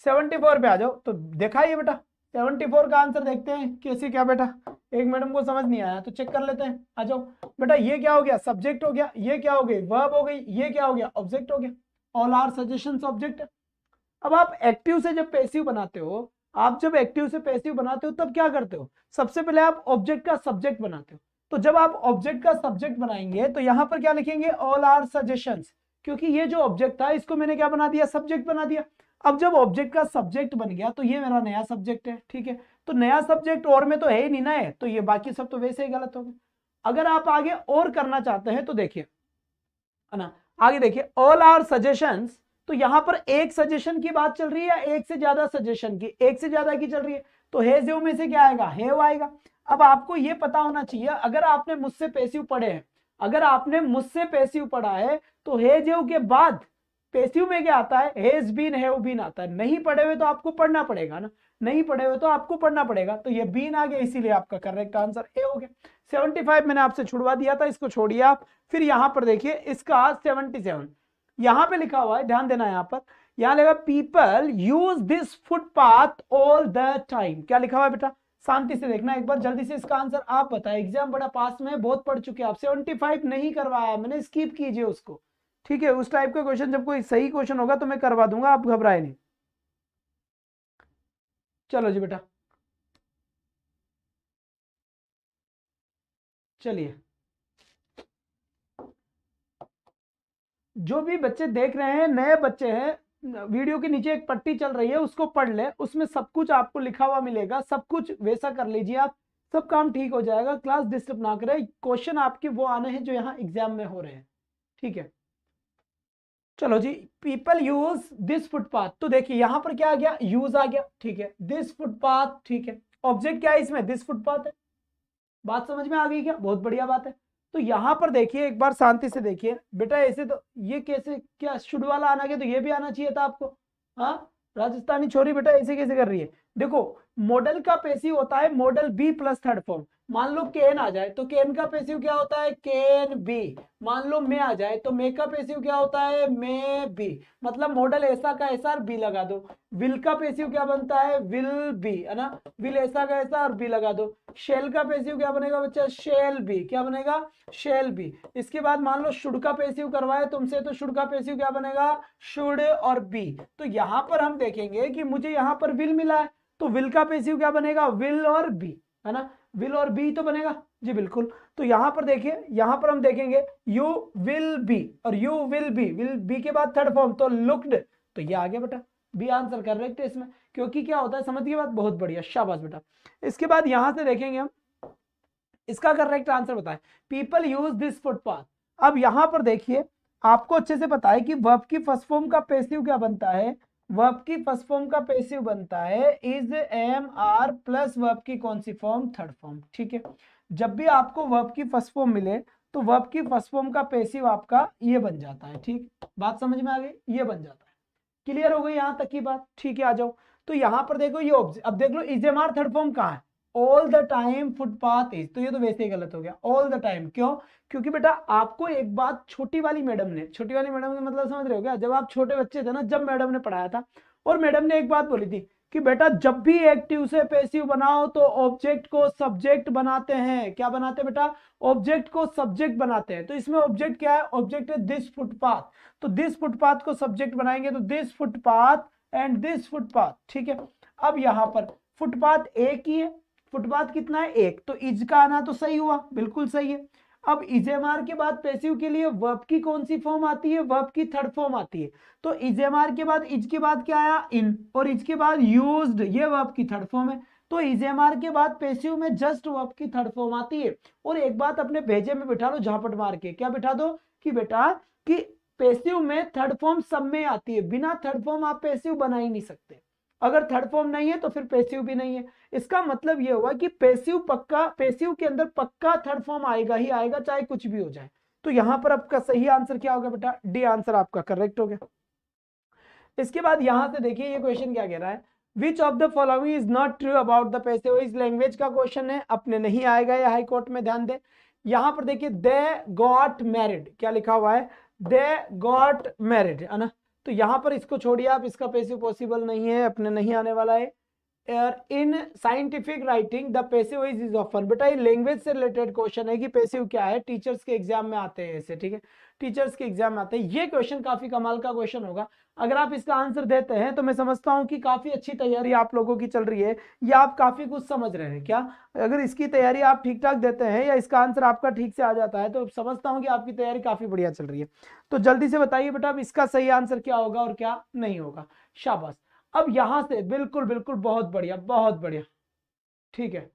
74 पे आ जाओ। तो देखा ये बेटा 74 का आंसर देखते हैं कैसे, क्या बेटा एक मैडम को समझ नहीं आया तो चेक कर लेते हैं। आ जाओ बेटा, ये क्या हो गया, सब्जेक्ट हो गया, ये क्या हो गई, वर्ब हो गई, ये क्या हो गया, ऑब्जेक्ट हो गया, ऑल आर सजेशंस ऑब्जेक्ट। अब आप एक्टिव से जब पैसिव बनाते हो, आप जब एक्टिव से पैसिव बनाते हो तब क्या करते हो, सबसे पहले आप ऑब्जेक्ट का सब्जेक्ट बनाते हो। तो जब आप ऑब्जेक्ट का सब्जेक्ट बनाएंगे तो यहां पर क्या लिखेंगे, ऑल आर सजेशंस, क्योंकि ये जो ऑब्जेक्ट था इसको मैंने क्या बना दिया, सब्जेक्ट बना दिया। अब जब ऑब्जेक्ट का सब्जेक्ट बन गया तो ये मेरा नया सब्जेक्ट है, ठीक है। तो नया सब्जेक्ट और में तो है ही नहीं ना, है तो ये बाकी सब तो वैसे ही गलत हो गए। अगर आप आगे और करना चाहते हैं तो देखिए, है ना, आगे देखिए ऑल आर सजेशंस, तो यहां पर एक सजेशन की बात चल रही है या एक से ज्यादा सजेशन की, एक से ज्यादा की चल रही है, तो हैज हैव में से क्या आएगा, हैव आएगा। अब आपको यह पता होना चाहिए, अगर आपने मुझसे पैसिव पढ़े हैं, अगर आपने मुझसे पैसिव पढ़ा है तो हैज हैव के बाद पैसिव में क्या आता है, हैज बीन हैव बीन आता है। नहीं पढ़े हुए तो आपको पढ़ना पड़ेगा ना, नहीं पढ़े हुए तो आपको पढ़ना पड़ेगा, तो ये बीन आ गया, इसीलिए आपका करेक्ट आंसर ए हो गया। 75 मैंने आपसे छुड़वा दिया था, इसको छोड़िए आप। फिर यहां पर देखिए इसका 77 यहां पे लिखा हुआ है, ध्यान देना यहां पर, यहां लगा people use this footpath all the time. क्या लिखा हुआ है बेटा, शांति से देखना एक बार, जल्दी से इसका आंसर आप बताएं। एग्जाम बड़ा पास में, बहुत पढ़ चुके हैं आप, 75 नहीं करवाया मैंने, स्किप कीजिए उसको, ठीक है। उस टाइप का क्वेश्चन जब कोई सही क्वेश्चन होगा तो मैं करवा दूंगा, आप घबराए नहीं। चलो जी बेटा, चलिए जो भी बच्चे देख रहे हैं, नए बच्चे हैं, वीडियो के नीचे एक पट्टी चल रही है उसको पढ़ ले, उसमें सब कुछ आपको लिखा हुआ मिलेगा, सब कुछ वैसा कर लीजिए आप, सब काम ठीक हो जाएगा। क्लास डिस्टर्ब ना करें, क्वेश्चन आपके वो आने हैं जो यहाँ एग्जाम में हो रहे हैं, ठीक है। चलो जी, पीपल यूज दिस फुटपाथ, तो देखिए यहां पर क्या आ गया, यूज आ गया, ठीक है, दिस फुटपाथ, ठीक है। ऑब्जेक्ट क्या है इसमें, दिस फुटपाथ है। बात समझ में आ गई क्या, बहुत बढ़िया बात है। तो यहां पर देखिए एक बार शांति से देखिए बेटा, ऐसे तो ये कैसे, क्या शुड वाला आना गया, तो ये भी आना चाहिए था आपको। हाँ राजस्थानी छोरी बेटा ऐसे कैसे कर रही है, देखो मॉडल का पैसिव होता है modal be plus third form. मान लो केन आ जाए तो केन का पैसिव क्या होता है, केन बी। मान लो मे आ जाए तो मे का पैसिव क्या होता है, मे बी। मतलब मॉडल ऐसा का ऐसा और बी लगा दो। विल का पैसिव क्या बनता है, विल बी, है ना, विल ऐसा का ऐसा और बी लगा दो। शेल का पैसिव क्या बनेगा बच्चा, शेल बी, क्या बनेगा, शेल बी। इसके बाद मान लो शुड का पैसिव करवाए तुमसे, तो शुड का पैसिव क्या बनेगा, शुड और बी। तो यहां पर हम देखेंगे कि मुझे यहां पर विल मिला है, तो विल का पैसिव क्या बनेगा, विल और बी, है ना, विल और बी तो बनेगा जी बिल्कुल। तो यहां पर देखिए, यहां पर हम देखेंगे यू विल बी और यू विल बी के बाद थर्ड फॉर्म तो लुक्ड, तो ये आ गया बेटा, बी आंसर करेक्ट है इसमें, क्योंकि क्या होता है समझ गए बात, बहुत बढ़िया, शाबाश बेटा। इसके बाद यहां से देखेंगे हम, इसका करेक्ट आंसर बताएं, पीपल यूज दिस फुटपाथ। अब यहां पर देखिए आपको अच्छे से पता है कि वर्ब की फर्स्ट फॉर्म का पैसिव क्या बनता है, वर्ब की फर्स्ट फॉर्म का पैसिव बनता है is M are plus verb की कौन सी फॉर्म, थर्ड फॉर्म, ठीक है। जब भी आपको वर्ब की फर्स्ट फॉर्म मिले तो वर्ब की फर्स्ट फॉर्म का पैसिव आपका ये बन जाता है, ठीक, बात समझ में आ गई, ये बन जाता है। क्लियर हो गई यहां तक की बात, ठीक है। आ जाओ, तो यहां पर देखो ये अब देख लो is M R third form कहां है, all the time footpath is, तो ये तो वैसे ही गलत हो गया, ऑल द टाइम। क्यों, क्योंकि बेटा आपको एक बात छोटी वाली मैडम ने, छोटी वाली मैडम का मतलब समझ रहे हो क्या, जब आप छोटे बच्चे थे ना, जब मैडम ने पढ़ाया था, और मैडम ने एक बात बोली थी कि बेटा जब भी एक्टिव से पैसिव बनाओ तो ऑब्जेक्ट को सब्जेक्ट बनाते हैं। क्या बनाते हैं बेटा, ऑब्जेक्ट को सब्जेक्ट बनाते हैं। तो इसमें ऑब्जेक्ट क्या है, ऑब्जेक्ट है दिस फुटपाथ, तो दिस फुटपाथ को सब्जेक्ट बनाएंगे तो this footpath and this footpath, ठीक है। अब यहां पर फुटपाथ एक ही है, फुटपाथ कितना है, एक, तो इज का आना तो सही हुआ, बिल्कुल सही है। अब इजेमार के बाद पैसिव के लिए वर्ब की कौन सी फॉर्म आती है, वर्ब की थर्ड फॉर्म आती है। तो इजेमार के बाद इज के बाद क्या आया, इन, और इज के बाद यूज्ड, ये वर्ब की थर्ड फॉर्म है। तो इजेमार के बाद पैसिव में जस्ट वर्ब की थर्ड फॉर्म आती है। और एक बात अपने भेजे में बिठा लो झापट मार के, क्या बिठा दो कि बेटा कि पैसिव में थर्ड फॉर्म सब में आती है, बिना थर्ड फॉर्म आप पैसिव बना ही नहीं सकते। अगर थर्ड फॉर्म नहीं है तो फिर पैसिव भी नहीं है। इसका मतलब ये हुआ कि पैसिव के अंदर पक्का थर्ड फॉर्म आएगा ही आएगा, चाहे कुछ भी हो जाए। तो यहां पर आपका सही आंसर क्या होगा बेटा? डी आंसर आपका करेक्ट हो गया। इसके बाद यहां से देखिए ये क्वेश्चन क्या कह रहा है, which of the following is not true about the passive voice language का क्वेश्चन है, अपने नहीं आएगा ये हाई कोर्ट में, ध्यान दे। यहां पर देखिए दे गॉट मैरिड, क्या लिखा हुआ है? दे गॉट मैरिड, है ना। तो यहां पर इसको छोड़िए आप, इसका पैसिव पॉसिबल नहीं है, अपने नहीं आने वाला है। In scientific writing the passive voice is often, बेटा ये लैंग्वेज से रिलेटेड क्वेश्चन है कि पैसिव क्या है, टीचर्स के एग्जाम में आते हैं ऐसे, ठीक है, टीचर्स के एग्जाम में आते हैं। ये क्वेश्चन काफी कमाल का क्वेश्चन होगा, अगर आप इसका आंसर देते हैं तो मैं समझता हूं कि काफी अच्छी तैयारी आप लोगों की चल रही है, या आप काफी कुछ समझ रहे हैं क्या। अगर इसकी तैयारी आप ठीक ठाक देते हैं या इसका आंसर आपका ठीक से आ जाता है तो समझता हूं कि आपकी तैयारी काफी बढ़िया चल रही है। तो जल्दी से बताइए बेटा अब इसका सही आंसर क्या होगा और क्या नहीं होगा। शाबाश। अब यहां से बिल्कुल बिल्कुल बहुत बढ़िया, बहुत बढ़िया, ठीक है।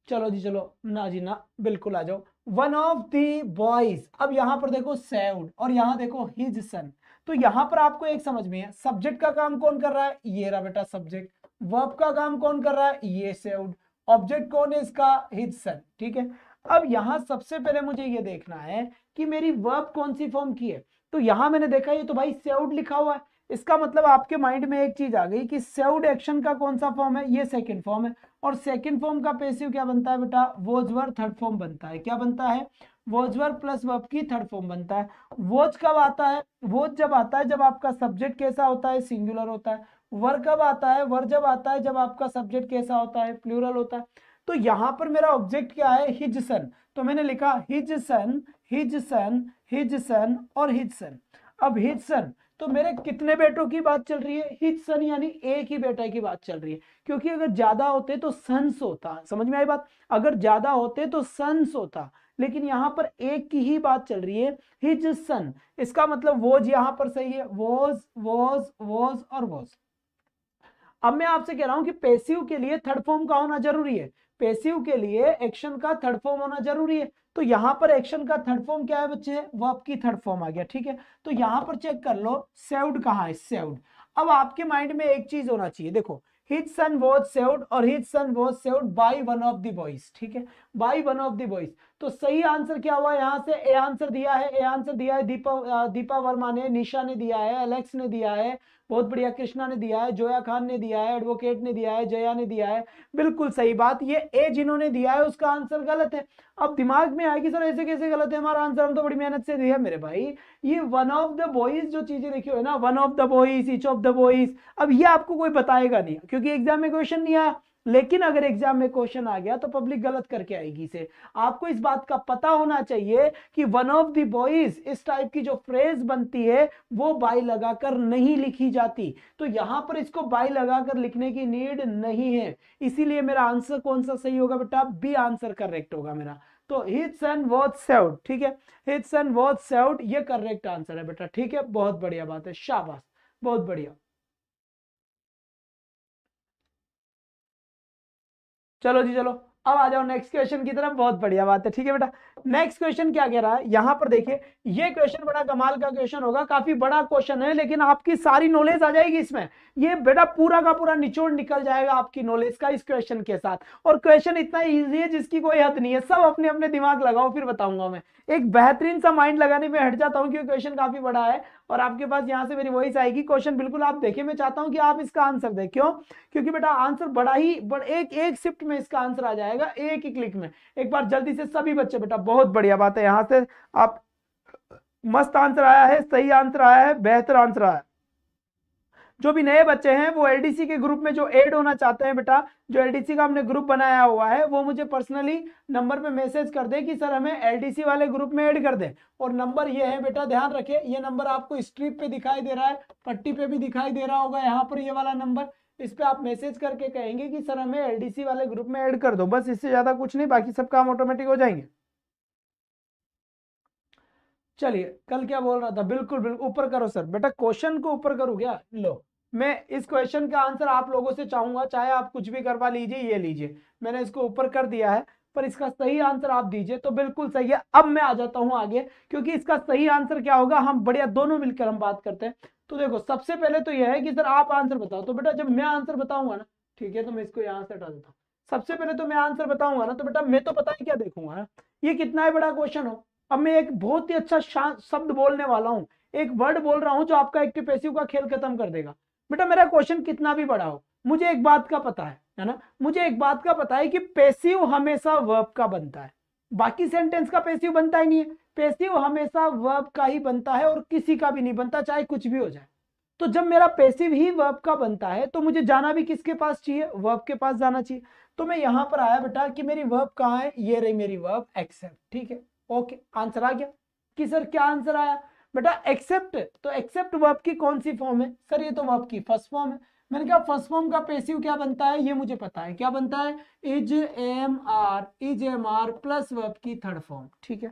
चलो जी चलो, ना जी ना, बिल्कुल आ जाओ। वन ऑफ द बॉयज, अब यहां पर देखो सेव्ड और यहां देखो हिज सन, तो यहां पर आपको एक समझ में है, सब्जेक्ट का काम कौन कर रहा है? ये रहा बेटा सब्जेक्ट। वर्ब का काम कौन कर रहा है? ये सेव्ड। ऑब्जेक्ट कौन है इसका? हिज सन, ठीक है। अब यहां सबसे पहले मुझे ये देखना है कि मेरी वर्ब कौन सी फॉर्म की है। तो यहां मैंने देखा ये तो भाई सेव्ड लिखा हुआ है, इसका मतलब आपके माइंड में एक चीज आ गई कि सेव्ड एक्शन का कौन सा फॉर्म है? ये सेकंड फॉर्म है। और सेकंड फॉर्म का पैसिव क्या बनता है बेटा? वॉज वर थर्ड फॉर्म बनता है। क्या बनता है? वॉज वर प्लस वर्ब की थर्ड फॉर्म बनता है। वॉज कब आता है? वॉज जब आता है जब आपका सब्जेक्ट कैसा होता है? सिंगुलर होता है। वर कब आता है? वर जब आता है जब आपका सब्जेक्ट कैसा होता है? प्लूरल होता है। तो यहां पर मेरा ऑब्जेक्ट क्या है? हिज सन, तो मैंने लिखा his son, his son, his son और हिज सन। अब हिज सन तो मेरे कितने बेटों की बात चल रही है? हिज सन यानी एक ही बेटा की बात चल रही है, क्योंकि अगर ज्यादा होते तो सन्स होता। समझ में आई बात? अगर ज्यादा होते तो सन्स होता, लेकिन यहां पर एक की ही बात चल रही है, हिज सन। इसका मतलब वॉज यहां पर सही है, वॉज वॉज वॉज और वॉज। अब मैं आपसे कह रहा हूं कि पैसिव के लिए थर्ड फॉर्म का होना जरूरी है, पैसिव के लिए एक्शन का थर्ड फॉर्म होना जरूरी है। तो यहां पर एक्शन का थर्ड फॉर्म क्या है बच्चे? वर्ब की थर्ड फॉर्म आ गया, ठीक है। तो यहां पर चेक कर लो सेव्ड कहां है? सेव्ड। अब आपके माइंड में एक चीज होना चाहिए, देखो हिज सन वॉज सेव्ड और his son was saved by one of the boys, ठीक है, by one of the boys. तो सही आंसर क्या हुआ? यहां से ए आंसर दिया है, ए आंसर दिया है दीपा वर्मा ने, निशा ने दिया है, एलेक्स ने दिया है, बहुत बढ़िया, कृष्णा ने दिया है, जोया खान ने दिया है, एडवोकेट ने दिया है, जया ने दिया है। बिल्कुल सही बात, ये ए जिन्होंने दिया है उसका आंसर गलत है। अब दिमाग में आएगी सर ऐसे कैसे गलत है हमारा आंसर, हम तो बड़ी मेहनत से दिया। मेरे भाई ये वन ऑफ द बॉयज जो चीजें लिखी हुई है ना, one of the boys, each of the boys, अब ये आपको कोई बताएगा नहीं क्योंकि एग्जाम में क्वेश्चन नहीं आया। लेकिन अगर एग्जाम में क्वेश्चन आ गया तो पब्लिक गलत करके आएगी इसे। आपको इस बात का पता होना चाहिए कि वन ऑफ द बॉयज इस टाइप की जो फ्रेज बनती है वो बाय लगाकर नहीं लिखी जाती। तो यहां पर इसको बाय लगाकर लिखने की नीड नहीं है, इसीलिए मेरा आंसर कौन सा सही होगा बेटा? बी आंसर करेक्ट होगा मेरा। तो हिज सन वॉज सेव्ड, ठीक है, हिज सन वॉज सेव्ड ये करेक्ट आंसर है बेटा, ठीक है। बहुत बढ़िया बात है, शाबाश, बहुत बढ़िया। चलो जी चलो, अब आ जाओ नेक्स्ट क्वेश्चन की तरफ। बहुत बढ़िया बात है, ठीक है बेटा। नेक्स्ट क्वेश्चन क्या कह रहा है यहां पर देखिए, ये क्वेश्चन बड़ा कमाल का क्वेश्चन होगा, काफी बड़ा क्वेश्चन है, लेकिन आपकी सारी नॉलेज आ जाएगी इसमें। ये बेटा पूरा का पूरा निचोड़ निकल जाएगा आपकी नॉलेज का इस क्वेश्चन के साथ। और क्वेश्चन इतना इजी है जिसकी कोई हद नहीं है, सब अपने अपने दिमाग लगाओ फिर बताऊंगा मैं। एक बेहतरीन सा माइंड लगाने में हट जाता हूं क्योंकि क्वेश्चन काफी बड़ा है और आपके पास यहां से मेरी वॉइस आएगी। क्वेश्चन बिल्कुल आप देखिए, मैं चाहता हूं कि आप इसका आंसर दें। क्यों? क्योंकि बेटा आंसर बड़ा ही एक एक शिफ्ट में इसका आंसर आ जाएगा, एक ही क्लिक में। एक बार जल्दी से सभी बच्चे बेटा, बहुत बढ़िया बात है, यहां से आप मस्त आंसर आया है, सही आंसर आया है, बेहतर आंसर आया है। जो भी नए बच्चे हैं वो एलडीसी के ग्रुप में जो ऐड होना चाहते हैं बेटा, जो एलडीसी का हमने ग्रुप बनाया हुआ है, वो मुझे पर्सनली नंबर पे मैसेज कर दे कि सर हमें एलडीसी वाले ग्रुप में ऐड कर दे। और नंबर ये है बेटा, ध्यान रखे, ये नंबर आपको स्ट्रिप पे दिखाई दे रहा है, पट्टी पे भी दिखाई दे रहा होगा, यहाँ पर ये वाला नंबर, इस पे आप मैसेज करके कहेंगे कि सर हमें एलडीसी वाले ग्रुप में ऐड कर दो, बस इससे ज्यादा कुछ नहीं, बाकी सब काम ऑटोमेटिक हो जाएंगे। चलिए, कल क्या बोल रहा था, बिल्कुल बिल्कुल ऊपर करो सर, बेटा क्वेश्चन को ऊपर करो क्या? लो, मैं इस क्वेश्चन का आंसर आप लोगों से चाहूंगा, चाहे आप कुछ भी करवा लीजिए, ये लीजिए, मैंने इसको ऊपर कर दिया है। पर इसका सही आंसर आप दीजिए तो बिल्कुल सही है। अब मैं आ जाता हूं आगे, क्योंकि इसका सही आंसर क्या होगा हम बढ़िया दोनों मिलकर हम बात करते हैं। तो देखो सबसे पहले तो यह है कि सर आप आंसर बताओ, तो बेटा जब मैं आंसर बताऊंगा ना, ठीक है, तो मैं इसको यहां से हटा देता हूँ। सबसे पहले तो मैं आंसर बताऊंगा ना, तो बेटा मैं तो पता है क्या देखूंगा, ये कितना ही बड़ा क्वेश्चन हो। अब मैं एक बहुत ही अच्छा शब्द बोलने वाला हूं, एक वर्ड बोल रहा हूं जो आपका एक्टिव पैसिव का खेल खत्म कर देगा। बेटा मेरा क्वेश्चन कितना भी बड़ा हो, मुझे एक बात का पता है ना, मुझे एक बात का पता है कि पैसिव हमेशा वर्ब का बनता है, बाकी सेंटेंस का पैसिव बनता ही नहीं है। पैसिव हमेशा वर्ब का ही बनता है और किसी का भी नहीं बनता, चाहे कुछ भी हो जाए। तो जब मेरा पैसिव ही वर्ब का बनता है तो मुझे जाना भी किसके पास चाहिए, वर्ब के पास जाना चाहिए। तो मैं यहां पर आया बेटा कि मेरी वर्ब कहां है, ये रही मेरी वर्ब एक्सेप्ट, ठीक है, ओके, आंसर आ गया कि सर क्या आंसर आया बेटा एक्सेप्ट। तो एक्सेप्ट वर्ब की कौन सी फॉर्म है सर, ये तो वर्ब की फर्स्ट फॉर्म है। मैंने कहा फर्स्ट फॉर्म का पैसिव क्या बनता है, ये मुझे पता है क्या बनता है, is M are plus verb की थर्ड फॉर्म, ठीक है।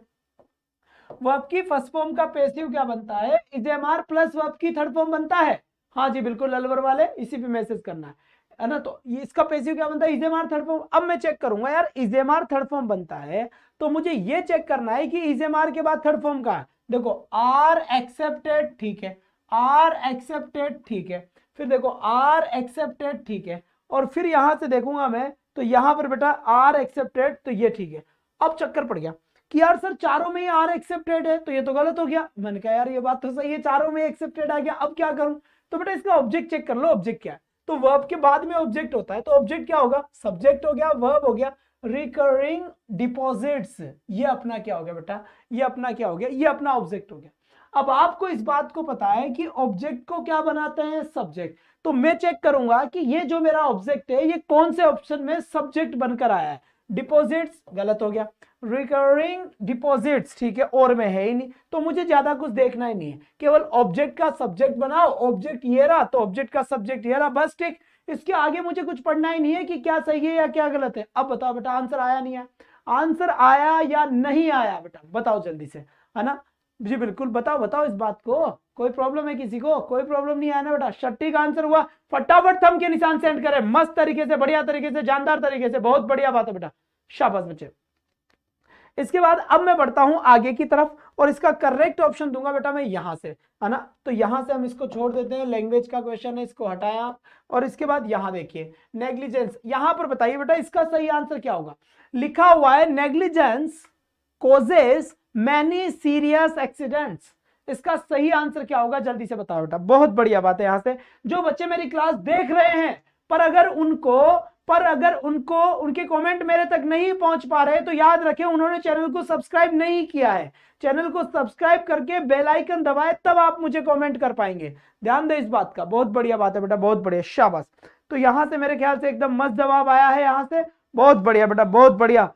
वर्ब की फर्स्ट फॉर्म का पैसिव क्या बनता है, is M are plus verb की थर्ड फॉर्म बनता है। हाँ जी बिल्कुल अलवर वाले, इसी पे मैसेज करना है ना। तो ये इसका पैसिव क्या बनता है, is M R third form. अब मैं चेक करूंगा यार is M R third form बनता है, तो मुझे ये चेक करना है कि इज एम आर के बाद थर्ड फॉर्म का है। देखो आर एक्सेप्टेड, ठीक है, आर एक्सेप्टेड, ठीक है, फिर देखो आर एक्सेप्टेड, ठीक है, और फिर यहां से देखूंगा मैं तो यहां पर बेटा आर एक्सेप्टेड, तो ये ठीक है। अब चक्कर पड़ गया कि यार सर चारों में ही आर एक्सेप्टेड है, तो ये तो गलत हो गया। मैंने कहा यार ये बात तो सही है, चारों में एक्सेप्टेड आ गया, अब क्या करूं। तो बेटा इसका ऑब्जेक्ट चेक कर लो, ऑब्जेक्ट क्या है। तो वर्ब के बाद में ऑब्जेक्ट होता है, तो ऑब्जेक्ट क्या होगा, सब्जेक्ट हो गया, वर्ब हो गया, रिकरिंग डिपॉजिट्स, ये अपना क्या हो गया बेटा, ये अपना क्या हो गया, ये अपना ऑब्जेक्ट हो गया। अब आपको इस बात को पता है कि ऑब्जेक्ट को क्या बनाते हैं, सब्जेक्ट। तो मैं चेक करूंगा कि ये जो मेरा ऑब्जेक्ट है ये कौन से ऑप्शन में सब्जेक्ट बनकर आया है। डिपॉजिट्स गलत हो गया, रिकरिंग डिपॉजिट्स, ठीक है, और में है ही नहीं, तो मुझे ज्यादा कुछ देखना ही नहीं है, केवल ऑब्जेक्ट का सब्जेक्ट बनाओ, ऑब्जेक्ट ये रहा तो ऑब्जेक्ट का सब्जेक्ट ये रहा, बस ठीक। इसके आगे मुझे कुछ पढ़ना ही नहीं है कि क्या सही है या क्या गलत है। अब बताओ बेटा आंसर आया नहीं आया, आंसर आया या नहीं आया बेटा बताओ जल्दी से, है ना जी बिल्कुल बताओ बताओ इस बात को, कोई प्रॉब्लम है किसी को, कोई प्रॉब्लम नहीं आया ना बेटा, सटीक आंसर हुआ। फटाफट थंब के निशान सेंड करें, मस्त तरीके से, बढ़िया तरीके से, जानदार तरीके से, बहुत बढ़िया बात है बेटा, शाबाश बच्चे। इसके बाद अब मैं बढ़ता हूं आगे की तरफ और इसका करेक्ट ऑप्शन दूंगा बेटा मैं यहां से, है ना। तो यहां से हम इसको छोड़ देते हैं, लैंग्वेज का क्वेश्चन है, इसको हटाया। और इसके बाद यहां देखिए नेग्लिजेंस, यहां पर बताइए बेटा इसका सही आंसर क्या होगा। लिखा हुआ है negligence causes many serious accidents, इसका सही आंसर क्या होगा जल्दी से बताओ बेटा। बहुत बढ़िया बात है, यहां से जो बच्चे मेरी क्लास देख रहे हैं पर अगर उनको उनके कमेंट मेरे तक नहीं पहुंच पा रहे तो याद रखें उन्होंने चैनल को सब्सक्राइब नहीं किया है। चैनल को सब्सक्राइब करके बेल आइकन दबाए तब आप मुझे कमेंट कर पाएंगे, ध्यान दो इस बात का। बहुत बढ़िया बात है बेटा, बहुत बढ़िया, शाबाश। तो यहां से मेरे ख्याल से एकदम मस्त जवाब आया है यहां से, बहुत बढ़िया बेटा, बहुत बढ़िया।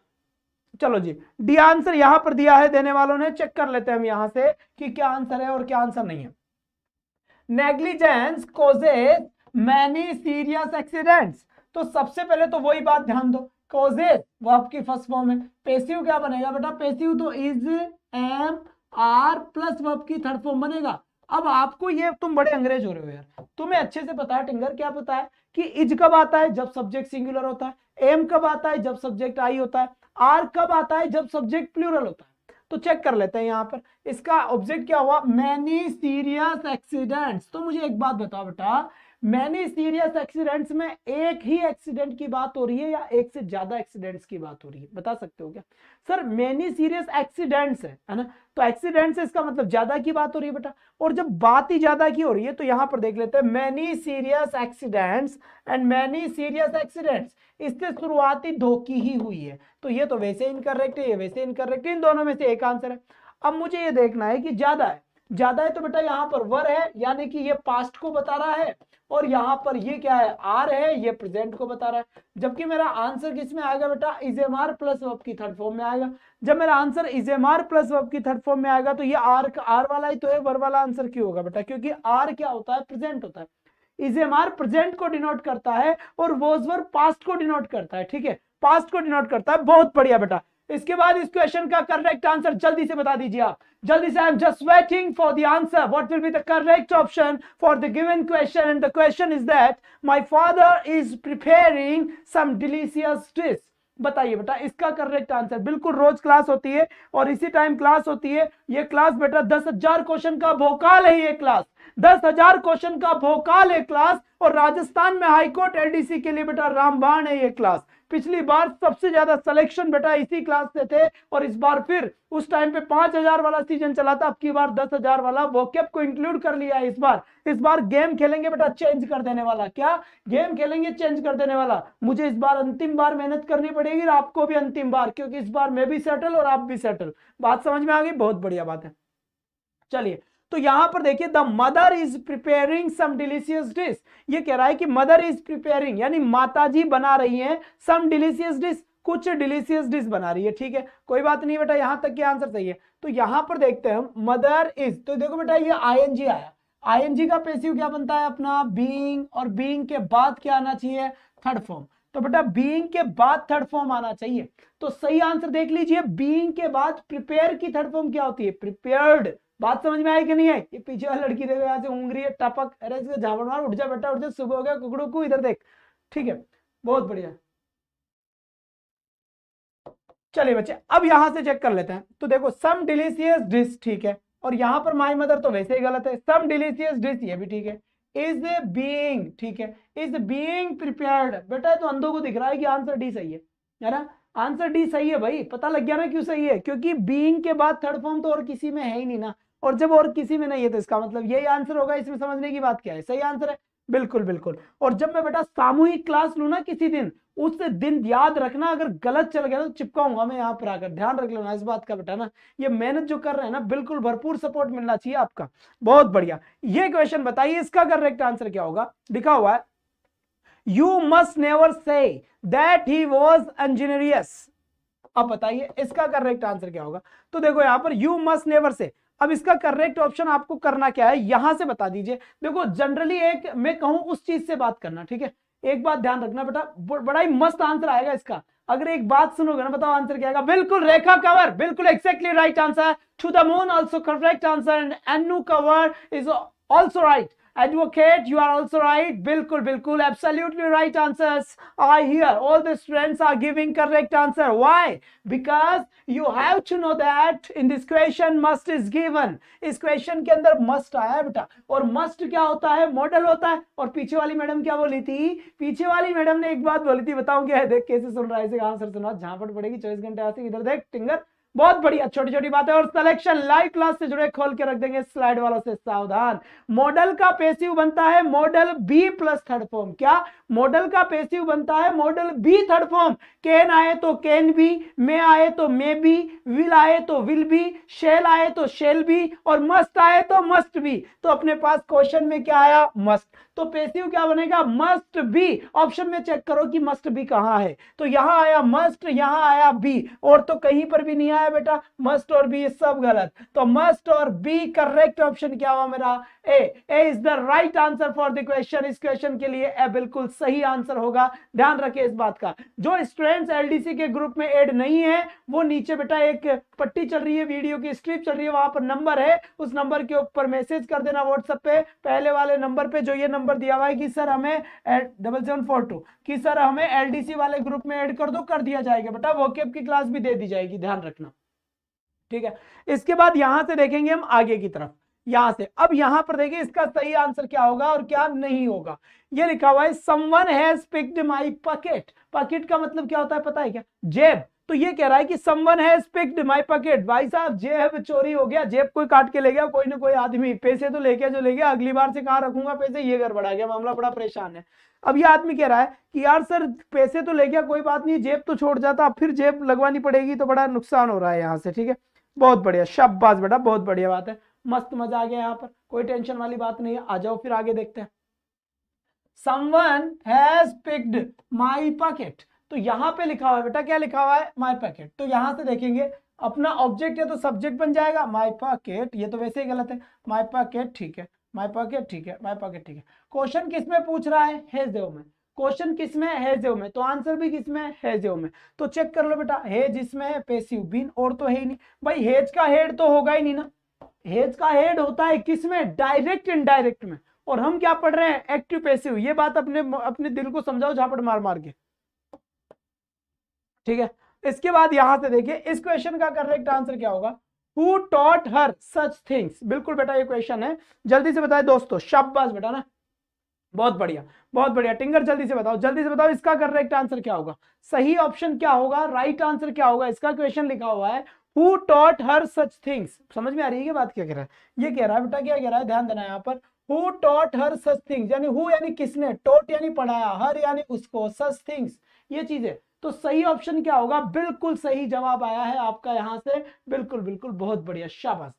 चलो जी डी आंसर यहां पर दिया है देने वालों ने, चेक कर लेते हैं हम यहां से कि क्या आंसर है और क्या आंसर नहीं है। Negligence causes many serious accidents, तो सबसे पहले तो वही बात ध्यान दो, कॉजेस वर्ब की फर्स्ट फॉर्म है, पैसिव क्या बनेगा बेटा, पैसिव तो is M are plus verb की थर्ड फॉर्म बनेगा। अब आपको ये, तुम बड़े अंग्रेज हो रहे हो यार, तुम्हें अच्छे से पता है टिंगर, क्या पता है कि इज कब आता है जब सब्जेक्ट सिंगुलर होता है, एम कब आता है जब सब्जेक्ट आई होता है, आर कब आता है जब सब्जेक्ट प्लूरल होता है। तो चेक कर लेते हैं यहां पर इसका ऑब्जेक्ट क्या हुआ, मैनी सीरियस एक्सीडेंट्स। तो मुझे एक बात बताओ बेटा, मैनी सीरियस एक्सीडेंट्स में एक ही एक्सीडेंट की बात हो रही है या एक से ज्यादा एक्सीडेंट्स की बात हो रही है, बता सकते हो क्या सर। मैनी सीरियस एक्सीडेंट्स है ना, तो एक्सीडेंट्स इसका मतलब ज्यादा की बात हो रही है बेटा, और जब बात ही ज्यादा की हो रही है तो यहां पर देख लेते हैं many serious accidents and many serious accidents, इससे शुरुआती दो की ही हुई है, तो ये तो वैसे इनकरेक्ट है, ये वैसे इनकरेक्ट है, इन दोनों में से एक आंसर है। अब मुझे ये देखना है कि ज्यादा है, ज्यादा है तो बेटा यहाँ पर वर है, यानी कि ये पास्ट को बता रहा है, और यहां पर ये क्या है, आर है, ये प्रेजेंट को बता रहा है। जबकि मेरा आंसर किस में आएगा बेटा, is M are plus verb की थर्ड फॉर्म में आएगा। जब मेरा answer is M are plus verb की थर्ड फॉर्म में आएगा तो ये आर वाला ही तो है, वर वाला आंसर क्यों होगा बेटा, क्योंकि आर क्या होता है, प्रेजेंट होता है। इज एम आर प्रेजेंट को डिनोट करता है और वॉज वर पास्ट को डिनोट करता है, ठीक है, पास्ट को डिनोट करता है। बहुत बढ़िया बेटा। इसके बाद इस क्वेश्चन का करेक्ट आंसर जल्दी से बता दीजिए आप, जल्दी से। I am just waiting for the answer, what will be the correct option for the given question, and the question is that my father is preparing some delicious dish. बताइए बेटा इसका करेक्ट आंसर। बिल्कुल रोज class होती है और इसी time class होती है। ये क्लास बेटा 10,000 क्वेश्चन का भोकाल है। ये क्लास 10,000 क्वेश्चन का भोकाल है क्लास। और राजस्थान में हाईकोर्ट एलडीसी के लिए बेटा रामबाण है ये क्लास। पिछली बार सबसे ज्यादा सिलेक्शन बेटा इसी क्लास से थे और इस बार फिर उस टाइम पे 5,000 वाला सीजन चला था, अब की बार 10,000 वाला वोकैब को इंक्लूड कर लिया है। इस बार गेम खेलेंगे बेटा चेंज कर देने वाला। क्या गेम खेलेंगे चेंज कर देने वाला। मुझे इस बार अंतिम बार मेहनत करनी पड़ेगी और आपको भी अंतिम बार, क्योंकि इस बार मैं भी सेटल और आप भी सेटल। बात समझ में आ गई? बहुत बढ़िया बात है। चलिए तो यहां पर देखिए the mother is preparing some delicious dish. ये कह रहा है कि मदर इज प्रिपेयरिंग यानी माताजी बना रही हैं सम डिलीशियस डिश, कुछ डिलीशियस डिश बना रही है। ठीक है कोई बात नहीं बेटा, यहां तक के आंसर सही है। तो यहां पर देखते हैं मदर इज, तो देखो बेटा ये आईएनजी आया। आईएनजी का पैसिव क्या बनता है अपना बीइंग, और बीइंग के बाद क्या आना चाहिए थर्ड फॉर्म। तो बेटा बीइंग के बाद थर्ड फॉर्म आना चाहिए। तो सही आंसर देख लीजिए, बीइंग के बाद प्रिपेयर की थर्ड फॉर्म क्या होती है प्रिपेयर्ड। बात समझ में आई कि नहीं आई? ये पीछे वाली लड़की देखो यहाँ से उंगली टपक, अरे इसको झापड़ मार, उठ जा बेटा उठ जा, सुबह हो गया कुकड़ू को, इधर देख। ठीक है बहुत बढ़िया। चलिए बच्चे अब यहां से चेक कर लेते हैं। तो देखो सम डिलीशियस डिश ठीक है, और यहां पर माई मदर तो वैसे ही गलत है। सम डिलीशियस डिश ये भी ठीक है। इज बीइंग ठीक है, इज बीइंग प्रिपेयर्ड बेटा तो अंधों को दिख रहा है कि आंसर डी सही है ना। आंसर डी सही है भाई, पता लग गया ना क्यों सही है, क्योंकि बीइंग के बाद थर्ड फॉर्म तो और किसी में है ही नहीं ना, और जब और किसी में नहीं है तो इसका मतलब यही आंसर होगा। इसमें समझने की बात क्या है, सही आंसर है बिल्कुल बिल्कुल। और जब मैं बेटा सामूहिक क्लास लू ना किसी दिन, उस दिन याद रखना अगर गलत चल गया तो चिपकाऊंगा मैं यहाँ पर आकर, ध्यान रख लेना इस बात का बेटा ना। ये मेहनत जो कर रहे हैं ना बिल्कुल भरपूर सपोर्ट मिलना चाहिए आपका। बहुत बढ़िया। ये क्वेश्चन बताइए इसका करेक्ट आंसर क्या होगा। लिखा हुआ है you must never say that he was ingenious. अब बताइए इसका करेक्ट आंसर क्या होगा। तो देखो यहां पर यू मस्ट नेवर से, अब इसका करेक्ट ऑप्शन आपको करना क्या है यहां से बता दीजिए। देखो जनरली एक मैं कहूं उस चीज से बात करना, ठीक है। एक बात ध्यान रखना बेटा, बड़ा ही मस्त आंसर आएगा इसका। अगर एक बात सुनोगे ना, बताओ आंसर क्या आएगा। बिल्कुल रेखा कंवर, बिल्कुल exactly right answer. To the moon also correct answer, and Anu Kanwar is also right. Advocate, you are also right. बिल्कुल बिल्कुल absolutely right answers. I hear all the students are giving correct answer. Why? Because you have to know that in this question must is given. इस question के अंदर must आया है बेटा, और must क्या होता है मॉडल होता है। और पीछे वाली मैडम क्या बोली थी, पीछे वाली मैडम ने एक बात बोली थी, बताऊं क्या है, देख कैसे सुन रहा है, इसे आंसर सुना, झापड़ पड़ेगी 24 घंटे आते, इधर देख टिंगर। बहुत बढ़िया, छोटी छोटी बातें। और सिलेक्शन लाइव क्लास से जुड़े खोल के रख देंगे, स्लाइड वालों से सावधान। मॉडल का पैसिव बनता है modal be plus third form. क्या मॉडल का पैसिव बनता है modal be third form. Can आए तो कैन बी, मे आए तो मे बी, विल आए तो विल बी, शेल आए तो शेल बी, और मस्ट आए तो मस्ट बी। तो अपने पास क्वेश्चन में क्या आया मस्ट, तो पैसिव क्या बनेगा मस्ट बी। ऑप्शन में चेक करो कि मस्ट बी कहां है, तो यहां आया मस्ट, यहां आया बी, और तो कहीं पर भी नहीं आया बेटा मस्ट और बी, सब गलत। तो मस्ट और बी करेक्ट ऑप्शन क्या हुआ मेरा A. A is the right answer for the question. इस क्वेश्चन के लिए ए बिल्कुल सही आंसर होगा। ध्यान रखें इस बात का। जो स्टूडेंट्स एलडीसी के ग्रुप में ऐड नहीं है वो नीचे बेटा एक पट्टी चल रही है, वीडियो की स्ट्रिप चल रही है, वहां पर नंबर है, उस नंबर के ऊपर मैसेज कर देना व्हाट्सएप पे, पहले वाले नंबर पे जो ये नंबर दिया हुआ है कि सर हमें 7742 कि सर हमें एलडीसी वाले ग्रुप में ऐड कर दो, कर दिया जाएगा बेटा। वोकैब की क्लास भी दे दी जाएगी, ध्यान रखना ठीक है। इसके बाद यहां से देखेंगे हम आगे की तरफ, यहां से अब यहां पर देखिए इसका सही आंसर क्या होगा और क्या नहीं होगा। ये लिखा हुआ है someone has picked my pocket. Pocket का मतलब क्या होता है पता है क्या, जेब। तो ये कह रहा है कि someone has picked my pocket. भाई साहब जेब चोरी हो गया, जेब कोई काट के ले गया कोई ना कोई आदमी, पैसे तो ले गया जो ले गया, अगली बार से कहां रखूंगा पैसे, ये गड़बड़ा गया मामला, बड़ा परेशान है। अब ये आदमी कह रहा है कि यार सर पैसे तो ले गया कोई बात नहीं, जेब तो छोड़ जाता, अब फिर जेब लगवानी पड़ेगी तो बड़ा नुकसान हो रहा है यहाँ से। ठीक है बहुत बढ़िया, शाबाश बेटा बहुत बढ़िया बात है, मस्त मजा आ गया यहाँ पर, कोई टेंशन वाली बात नहीं है। आ जाओ फिर आगे देखते हैं। Someone has picked my pocket। तो यहां पे लिखा हुआ है बेटा, क्या लिखा हुआ है my pocket। तो यहां से देखेंगे अपना ऑब्जेक्ट है तो सब्जेक्ट बन जाएगा my pocket, ये तो वैसे ही गलत है, my pocket ठीक है, my pocket ठीक है, my pocket ठीक है। क्वेश्चन किस में पूछ रहा है हेजेव में, क्वेश्चन किस में हेजेव में, तो आंसर भी किस में हेजेव में। तो चेक कर लो बेटा, हेज इसमें है, पैसिव बीन और तो है ही नहीं भाई, हेज का हेड तो होगा ही नहीं ना, हेज का हेड होता है किस में डायरेक्ट इनडायरेक्ट में, और हम क्या पढ़ रहे हैं एक्टिव पैसिव। ये बात अपने दिल को समझाओ झापड़ मार मार के। ठीक है। इसके बाद यहां से देखिए इस क्वेश्चन का करेक्ट आंसर क्या होगा, who taught her such things. बिल्कुल बेटा ये क्वेश्चन है, जल्दी से बताए दोस्तों, शाबाश बेटा ना, बहुत बढ़िया बहुत बढ़िया। टिंगर जल्दी से बताओ, जल्दी से बताओ इसका करेक्ट आंसर क्या होगा, सही ऑप्शन क्या होगा, राइट आंसर क्या होगा। इसका क्वेश्चन लिखा हुआ है who taught her such things. समझ में आ रही है कि बात क्या कह रहा है, ये कह रहा है बेटा, क्या कह रहा है, ध्यान देना यहाँ पर, who taught her such things, यानी हु यानी किसने, टॉट यानी पढ़ाया, हर यानी उसको, सच थिंग्स ये चीजें। तो सही ऑप्शन क्या होगा, बिल्कुल सही जवाब आया है आपका यहां से, बिल्कुल बिल्कुल बहुत बढ़िया, शाबाश।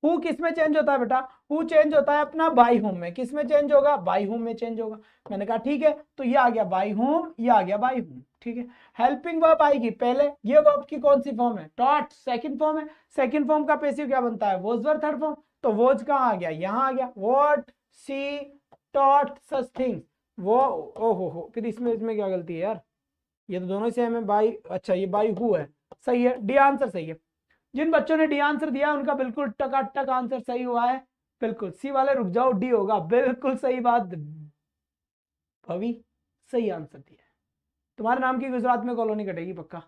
हु किस में चेंज होता है बेटा, हु चेंज होता है अपना बाई होम में, किस में चेंज होगा, बाई होम में चेंज होगा। मैंने कहा ठीक है, तो ये आ गया बाई होम, ये आ गया बाई होम, ठीक है। हेल्पिंग वर्ब आएगी पहले, ये वर्ब की कौन सी फॉर्म है, टॉट, सेकंड फॉर्म है, सेकंड फॉर्म का पैसिव क्या बनता है, वॉज वर्ब, थर्ड फॉर्म, तो वॉज कहाँ आ गया, यहाँ आ गया, what see taught such things, वो हो, फिर इसमें क्या गलती है यार, ये तो दोनों सेम है, बाई, अच्छा ये बाई हु है, सही है, डी आंसर सही है। जिन बच्चों ने डी आंसर दिया उनका बिल्कुल टकाटक आंसर सही हुआ है, बिल्कुल। सी वाले रुक जाओ, डी होगा, बिल्कुल सही बात, भवी सही आंसर दिया। तुम्हारे नाम की गुजरात में कॉलोनी कटेगी पक्का।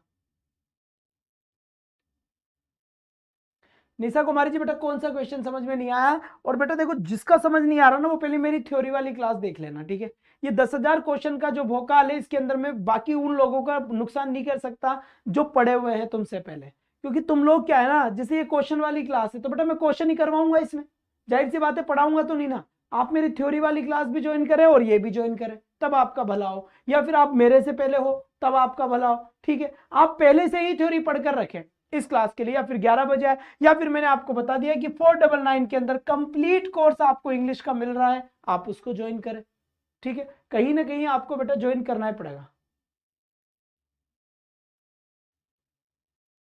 निशा कुमारी जी बेटा कौन सा क्वेश्चन समझ में नहीं आया, और बेटा देखो जिसका समझ नहीं आ रहा ना वो पहले मेरी थ्योरी वाली क्लास देख लेना, ठीक है। ये 10,000 क्वेश्चन का जो भोकाल है इसके अंदर में बाकी उन लोगों का नुकसान नहीं कर सकता जो पढ़े हुए हैं तुमसे पहले, क्योंकि तुम लोग क्या है ना, जैसे ये क्वेश्चन वाली क्लास है तो बेटा मैं क्वेश्चन ही करवाऊंगा इसमें, जाहिर सी बात है पढ़ाऊंगा तो नहीं ना। आप मेरी थ्योरी वाली क्लास भी ज्वाइन करें और ये भी ज्वाइन करें तब आपका भला हो, या फिर आप मेरे से पहले हो तब आपका भला हो, ठीक है। आप पहले से ही थ्योरी पढ़कर रखें इस क्लास के लिए, या फिर 11 बजे आए, या फिर मैंने आपको बता दिया कि 499 के अंदर कंप्लीट कोर्स आपको इंग्लिश का मिल रहा है, आप उसको ज्वाइन करें, ठीक है। कहीं ना कहीं आपको बेटा ज्वाइन करना ही पड़ेगा।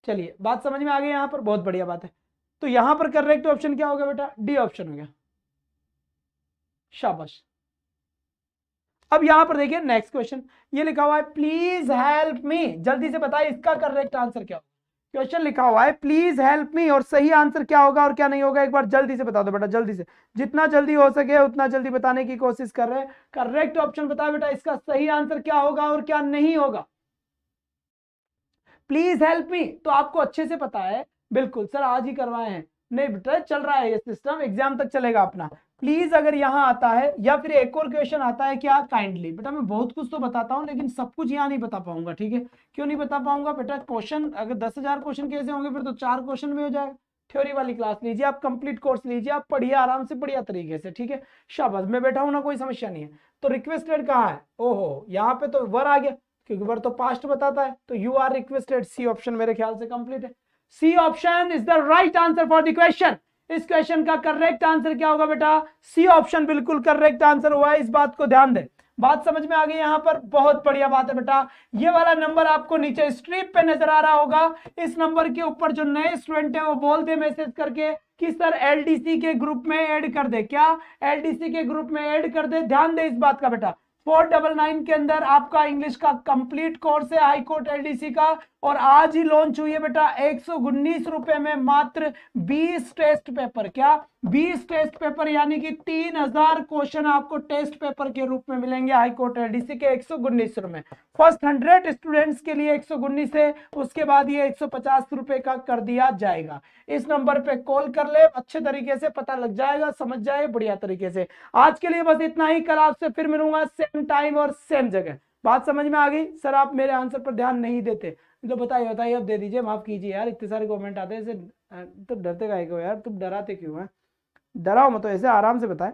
चलिए बात समझ में आ गई यहां पर, बहुत बढ़िया बात है। तो यहां पर करेक्ट ऑप्शन क्या होगा बेटा, डी ऑप्शन हो गया, शाबाश। अब यहां पर देखिए नेक्स्ट क्वेश्चन, ये लिखा हुआ है प्लीज हेल्प मी, जल्दी से बताइए इसका करेक्ट आंसर क्या होगा। क्वेश्चन लिखा हुआ है प्लीज हेल्प मी, और सही आंसर क्या होगा और क्या नहीं होगा, एक बार जल्दी से बता दो बेटा, जल्दी से, जितना जल्दी हो सके उतना जल्दी बताने की कोशिश कर रहे हैं। करेक्ट ऑप्शन बताओ बेटा, इसका सही आंसर क्या होगा और क्या नहीं होगा। प्लीज हेल्प मी तो आपको अच्छे से पता है, बिल्कुल सर आज ही करवाए हैं, नहीं बेटा चल रहा है ये सिस्टम, एग्जाम तक चलेगा अपना। प्लीज अगर यहां आता है, या फिर एक और क्वेश्चन आता है क्या, काइंडली, बेटा मैं बहुत कुछ तो बताता हूं लेकिन सब कुछ यहां नहीं बता पाऊंगा, ठीक है। क्यों नहीं बता पाऊंगा बेटा, क्वेश्चन अगर 10,000 क्वेश्चन कैसे होंगे, फिर तो 4 क्वेश्चन में हो जाएगा। थ्योरी वाली क्लास लीजिए आप, कंप्लीट कोर्स लीजिए आप, पढ़िए आराम से, बढ़िया तरीके से, ठीक है। शाबाश, मैं बैठा हूं ना, कोई समस्या नहीं है। तो रिक्वेस्टेड कहाँ है, ओहो यहाँ पे तो वर आ गया, क्योंकि वर तो पास्ट बताता है, तो you are requested, C option मेरे ख्याल से कंप्लीट है। C option is the right answer for the question. इस क्वेश्चन का करेक्ट आंसर क्या होगा बेटा, सी ऑप्शन बिल्कुल करेक्ट आंसर हुआ है, इस बात को ध्यान दें। बात समझ में आ गई यहां पर, बहुत बढ़िया बात है बेटा। ये वाला नंबर आपको नीचे स्ट्रिप पे नजर आ रहा होगा, इस नंबर के ऊपर जो नए स्टूडेंट है वो बोल दे मैसेज करके कि सर एलडीसी के ग्रुप में ऐड कर दे, क्या एलडीसी के ग्रुप में ऐड कर दे। ध्यान दे इस बात का बेटा, 499 के अंदर आपका इंग्लिश का कंप्लीट कोर्स है हाईकोर्ट एलडीसी का, और आज ही लॉन्च हुई है बेटा 119 रुपए में मात्र 20 टेस्ट पेपर, क्या 20 टेस्ट पेपर, यानी कि 3000 क्वेश्चन आपको टेस्ट पेपर के रूप में मिलेंगे हाईकोर्ट एलडीसी के 119 रुपए। फर्स्ट 100 स्टूडेंट्स के लिए 119 है, उसके बाद ये 150 रुपए का कर दिया जाएगा। इस नंबर पे कॉल कर ले, अच्छे तरीके से पता लग जाएगा, समझ जाए बढ़िया तरीके से। आज के लिए बस इतना ही, कल आपसे फिर मिलूंगा सेम टाइम और सेम जगह। बात समझ में आ गई। सर आप मेरे आंसर पर ध्यान नहीं देते तो बताइए बताइए, अब दे दीजिए, माफ कीजिए यार, इतने सारे कमेंट आते हैं ऐसे, तो डरते काहे को यार, तुम डराते क्यों हैं, डराओ मत, तो ऐसे आराम से बताएं।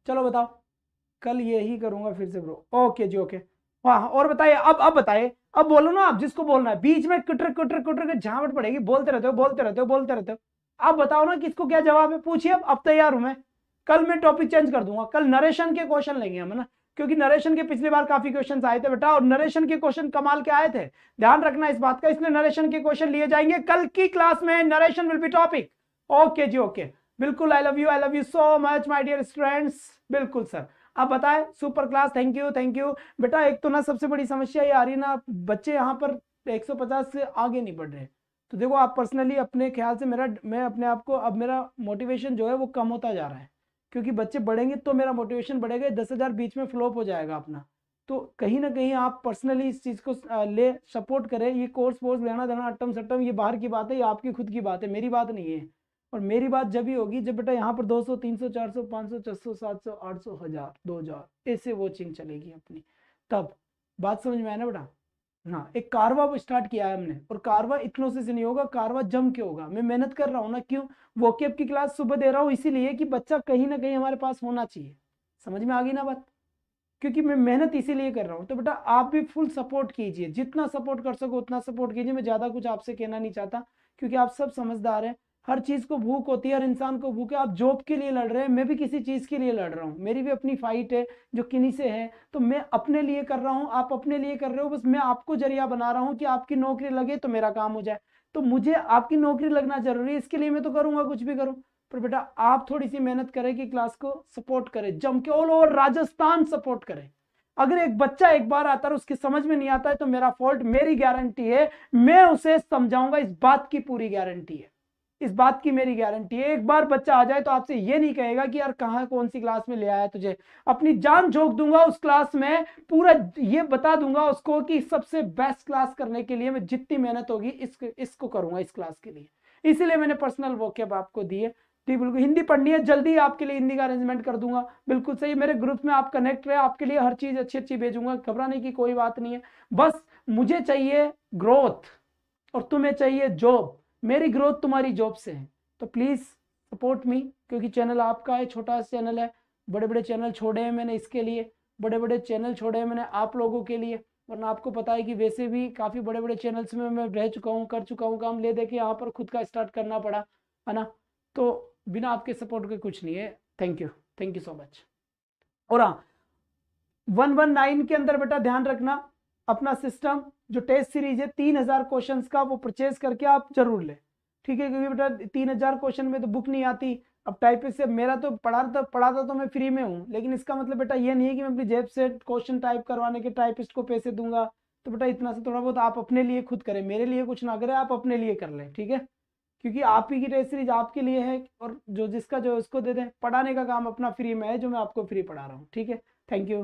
चलो बताओ, कल यही करूंगा फिर से ब्रो, ओके जी ओके। हाँ और बताइए, अब बताइए, अब बोलो ना, आप जिसको बोलना है, बीच में कुटर कुटर कुटर के झावट पड़ेगी, बोलते रहते हो बोलते रहते हो बोलते रहते हो। आप बताओ ना किसको क्या जवाब है, पूछिए, अब तैयार हूं मैं। कल मैं टॉपिक चेंज कर दूंगा, कल नरेशन के क्वेश्चन लेंगे हम, है ना, क्योंकि नरेशन के पिछली बार काफी क्वेश्चन आए थे बेटा, और नरेशन के क्वेश्चन कमाल के आए थे, ध्यान रखना इस बात का, इसलिए नरेशन के क्वेश्चन लिए जाएंगे कल की क्लास में, narration will be topic. Okay जी ओके, बिल्कुल। I love you so much my dear students, बिल्कुल सर। आप बताएं, सुपर क्लास, थैंक यू बेटा। एक तो ना सबसे बड़ी समस्या ये आ रही है ना, बच्चे यहाँ पर 150 से आगे नहीं बढ़ रहे, तो देखो आप पर्सनली अपने ख्याल से, मैं अपने आप को, अब मेरा मोटिवेशन जो है वो कम होता जा रहा है, क्योंकि बच्चे बढ़ेंगे तो मेरा मोटिवेशन बढ़ेगा, 10,000 बीच में फ्लॉप हो जाएगा अपना, तो कहीं ना कहीं आप पर्सनली इस चीज़ को ले सपोर्ट करें। ये कोर्स वोर्स लेना देना अट्टम सट्टम ये बाहर की बात है, ये आपकी खुद की बात है, मेरी बात नहीं है। और मेरी बात जब ही होगी जब बेटा यहाँ पर 200 300 400 500 600 700 800 1000 2000 ऐसे वॉचिंग चलेगी अपनी, तब बात समझ में आया ना बेटा। हाँ, एक कारवा स्टार्ट किया है हमने, और कारवा इतनों से नहीं होगा, कारवा जम के होगा। मैं मेहनत कर रहा हूँ ना, क्यों? वोकेब की क्लास सुबह दे रहा हूँ इसीलिए कि बच्चा कहीं ना कहीं हमारे पास होना चाहिए। समझ में आ गई ना बात? क्योंकि मैं मेहनत इसीलिए कर रहा हूँ। तो बेटा आप भी फुल सपोर्ट कीजिए, जितना सपोर्ट कर सको उतना सपोर्ट कीजिए। मैं ज़्यादा कुछ आपसे कहना नहीं चाहता, क्योंकि आप सब समझदार हैं। हर चीज़ को भूख होती है, हर इंसान को भूख है। आप जॉब के लिए लड़ रहे हैं, मैं भी किसी चीज़ के लिए लड़ रहा हूँ, मेरी भी अपनी फाइट है जो किन्हीं से है। तो मैं अपने लिए कर रहा हूँ, आप अपने लिए कर रहे हो, बस मैं आपको जरिया बना रहा हूँ कि आपकी नौकरी लगे तो मेरा काम हो जाए। तो मुझे आपकी नौकरी लगना जरूरी है, इसके लिए मैं तो करूँगा कुछ भी करूँ। पर बेटा आप थोड़ी सी मेहनत करें कि क्लास को सपोर्ट करें, जम के ऑल ओवर राजस्थान सपोर्ट करें। अगर एक बच्चा एक बार आता है उसकी समझ में नहीं आता है तो मेरा फॉल्ट, मेरी गारंटी है मैं उसे समझाऊंगा, इस बात की पूरी गारंटी है, इस बात की मेरी गारंटी है। एक बार बच्चा आ जाए तो आपसे ये नहीं कहेगा कि यार कहाँ कौन सी क्लास में ले आया तुझे, अपनी जान झोंक दूंगा उस क्लास में, पूरा ये बता दूंगा उसको कि सबसे बेस्ट क्लास करने के लिए मैं जितनी मेहनत होगी इसको करूंगा इस क्लास के लिए। इसीलिए मैंने पर्सनल वोकैब आपको दी है। ठीक, बिल्कुल हिंदी पढ़नी है, जल्दी आपके लिए हिंदी का अरेंजमेंट कर दूंगा। बिल्कुल सही, मेरे ग्रुप में आप कनेक्ट रहे, आपके लिए हर चीज अच्छी अच्छी भेजूंगा, घबराने की कोई बात नहीं है। बस मुझे चाहिए ग्रोथ और तुम्हें चाहिए जॉब, मेरी ग्रोथ तुम्हारी जॉब से है। तो प्लीज सपोर्ट मी, क्योंकि चैनल आपका है, छोटा सा चैनल है। बड़े बड़े चैनल छोड़े हैं मैंने इसके लिए, बड़े बड़े चैनल छोड़े हैं मैंने आप लोगों के लिए, वरना आपको पता है कि वैसे भी काफ़ी बड़े बड़े चैनल्स में मैं रह चुका हूँ, कर चुका हूँ काम, ले दे के यहाँ पर खुद का स्टार्ट करना पड़ा, है ना। तो बिना आपके सपोर्ट के कुछ नहीं है। Thank you so much. और हाँ, 119 के अंदर बेटा ध्यान रखना, अपना सिस्टम जो टेस्ट सीरीज है 3000 क्वेश्चंस का वो परचेज करके आप जरूर ले, ठीक है। क्योंकि बेटा 3000 क्वेश्चन में तो बुक नहीं आती। अब टाइपिस्ट से मेरा तो पढ़ाता तो मैं फ्री में हूँ, लेकिन इसका मतलब बेटा ये नहीं है कि मैं अपनी जेब से क्वेश्चन टाइप करवाने के टाइपिस्ट को पैसे दूंगा। तो बेटा इतना से थोड़ा बहुत आप अपने लिए खुद करें, मेरे लिए कुछ ना करें, आप अपने लिए कर लें, ठीक है। क्योंकि आप ही की टेस्ट सीरीज आपके लिए है, और जो जिसका जो उसको दे दें, पढ़ाने का काम अपना फ्री में है, जो मैं आपको फ्री पढ़ा रहा हूँ, ठीक है। Thank you.